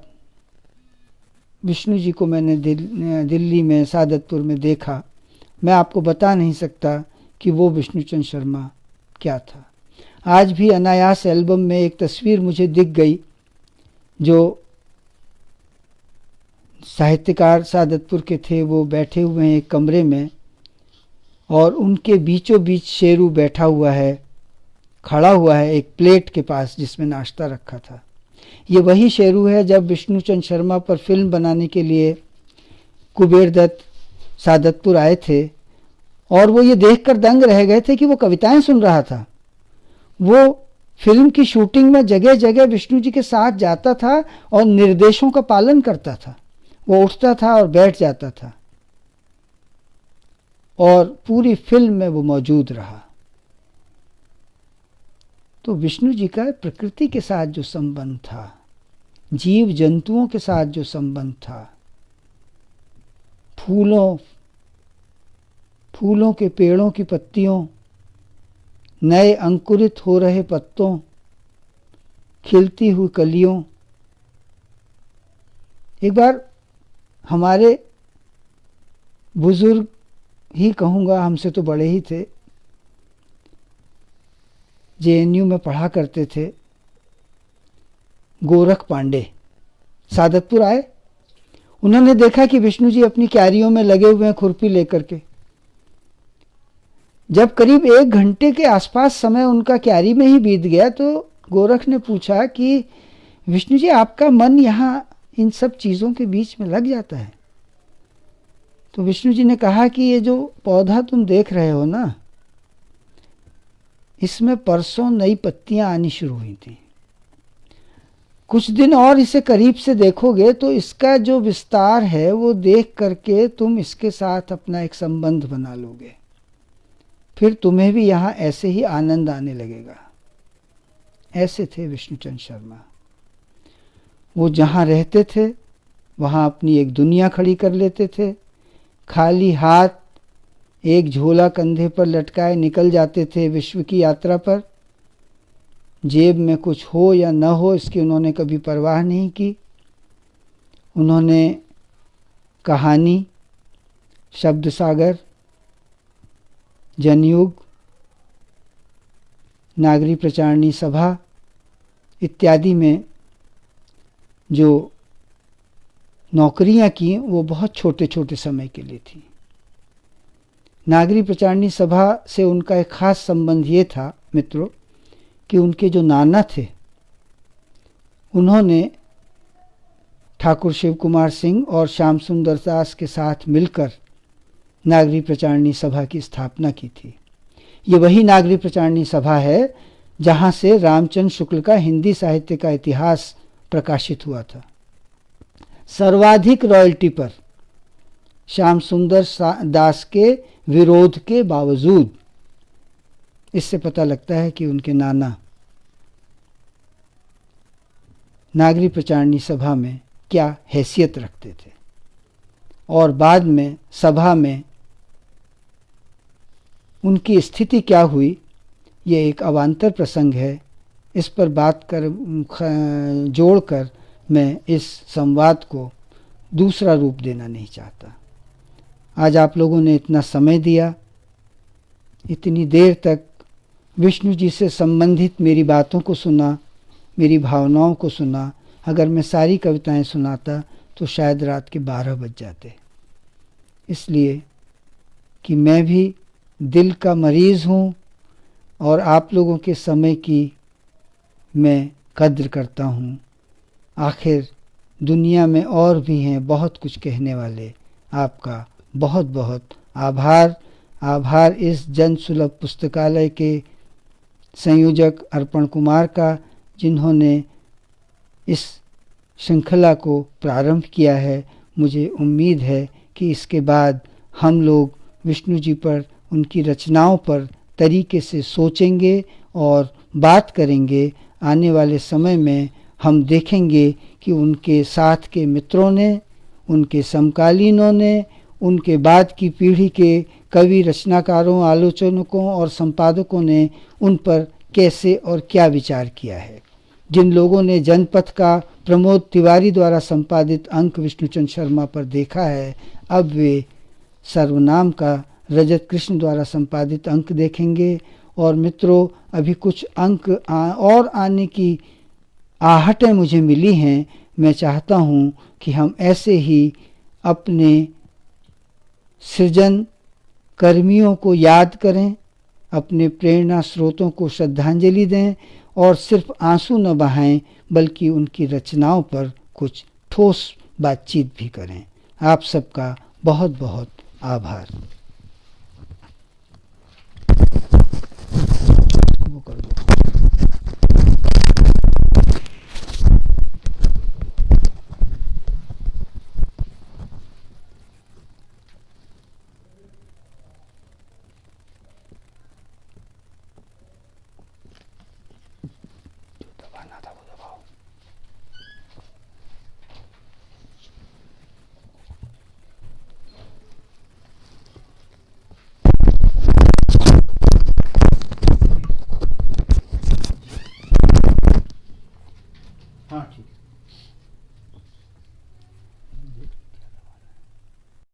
विष्णु जी को मैंने दिल्ली में सादतपुर में देखा। मैं आपको बता नहीं सकता कि वो विष्णुचंद्र शर्मा क्या था। आज भी अनायास एल्बम में एक तस्वीर मुझे दिख गई जो साहित्यकार सादतपुर के थे। वो बैठे हुए हैं एक कमरे में और उनके बीचों बीच शेरू बैठा हुआ है, खड़ा हुआ है एक प्लेट के पास जिसमें नाश्ता रखा था। ये वही शेरू है जब विष्णुचंद्र शर्मा पर फिल्म बनाने के लिए कुबेर दत्त सादतपुर आए थे और वो ये देखकर दंग रह गए थे कि वो कविताएं सुन रहा था। वो फिल्म की शूटिंग में जगह जगह विष्णु जी के साथ जाता था और निर्देशों का पालन करता था। वो उठता था और बैठ जाता था और पूरी फिल्म में वो मौजूद रहा। तो विष्णु जी का प्रकृति के साथ जो संबंध था, जीव जंतुओं के साथ जो संबंध था, फूलों के पेड़ों की पत्तियों, नए अंकुरित हो रहे पत्तों, खिलती हुई कलियों। एक बार हमारे बुजुर्ग ही कहूँगा, हमसे तो बड़े ही थे, जेएनयू में पढ़ा करते थे, गोरख पांडे सादतपुर आए। उन्होंने देखा कि विष्णु जी अपनी क्यारियों में लगे हुए हैं खुरपी लेकर के। जब करीब 1 घंटे के आसपास समय उनका क्यारी में ही बीत गया तो गोरख ने पूछा कि विष्णु जी, आपका मन यहाँ इन सब चीज़ों के बीच में लग जाता है। तो विष्णु जी ने कहा कि ये जो पौधा तुम देख रहे हो ना, इसमें परसों नई पत्तियां आनी शुरू हुई थी। कुछ दिन और इसे करीब से देखोगे तो इसका जो विस्तार है वो देख करके तुम इसके साथ अपना एक संबंध बना लोगे, फिर तुम्हें भी यहाँ ऐसे ही आनंद आने लगेगा। ऐसे थे विष्णुचंद्र शर्मा। वो जहाँ रहते थे वहाँ अपनी एक दुनिया खड़ी कर लेते थे। खाली हाथ एक झोला कंधे पर लटकाए निकल जाते थे विश्व की यात्रा पर। जेब में कुछ हो या न हो इसकी उन्होंने कभी परवाह नहीं की। उन्होंने कहानी, शब्द सागर, जनयुग, नागरी प्रचारणी सभा इत्यादि में जो नौकरियां की वो बहुत छोटे छोटे समय के लिए थी। नागरी प्रचारणी सभा से उनका एक खास संबंध ये था मित्रों कि उनके जो नाना थे उन्होंने ठाकुर शिव कुमार सिंह और श्याम सुंदर दास के साथ मिलकर नागरी प्रचारणी सभा की स्थापना की थी। ये वही नागरी प्रचारणी सभा है जहाँ से रामचंद्र शुक्ल का हिंदी साहित्य का इतिहास प्रकाशित हुआ था। सर्वाधिक रॉयल्टी पर श्याम सुंदर दास के विरोध के बावजूद इससे पता लगता है कि उनके नाना नागरी प्रचारणी सभा में क्या हैसियत रखते थे और बाद में सभा में उनकी स्थिति क्या हुई। ये एक अवान्तर प्रसंग है। इस पर बात कर जोड़कर मैं इस संवाद को दूसरा रूप देना नहीं चाहता। आज आप लोगों ने इतना समय दिया, इतनी देर तक विष्णु जी से संबंधित मेरी बातों को सुना, मेरी भावनाओं को सुना। अगर मैं सारी कविताएं सुनाता तो शायद रात के 12 बज जाते। इसलिए कि मैं भी दिल का मरीज़ हूँ और आप लोगों के समय की मैं कद्र करता हूँ। आखिर दुनिया में और भी हैं बहुत कुछ कहने वाले। आपका बहुत बहुत आभार। आभार इस जन सुलभ पुस्तकालय के संयोजक अर्पण कुमार का, जिन्होंने इस श्रृंखला को प्रारंभ किया है। मुझे उम्मीद है कि इसके बाद हम लोग विष्णु जी पर, उनकी रचनाओं पर तरीके से सोचेंगे और बात करेंगे। आने वाले समय में हम देखेंगे कि उनके साथ के मित्रों ने, उनके समकालीनों ने, उनके बाद की पीढ़ी के कवि, रचनाकारों, आलोचकों और संपादकों ने उन पर कैसे और क्या विचार किया है। जिन लोगों ने जनपथ का प्रमोद तिवारी द्वारा संपादित अंक विष्णुचंद्र शर्मा पर देखा है, अब वे सर्वनाम का रजत कृष्ण द्वारा संपादित अंक देखेंगे। और मित्रों, अभी कुछ अंक और आने की आहटें मुझे मिली हैं। मैं चाहता हूँ कि हम ऐसे ही अपने सृजन कर्मियों को याद करें, अपने प्रेरणा स्रोतों को श्रद्धांजलि दें और सिर्फ आंसू न बहाएं बल्कि उनकी रचनाओं पर कुछ ठोस बातचीत भी करें। आप सबका बहुत बहुत आभार।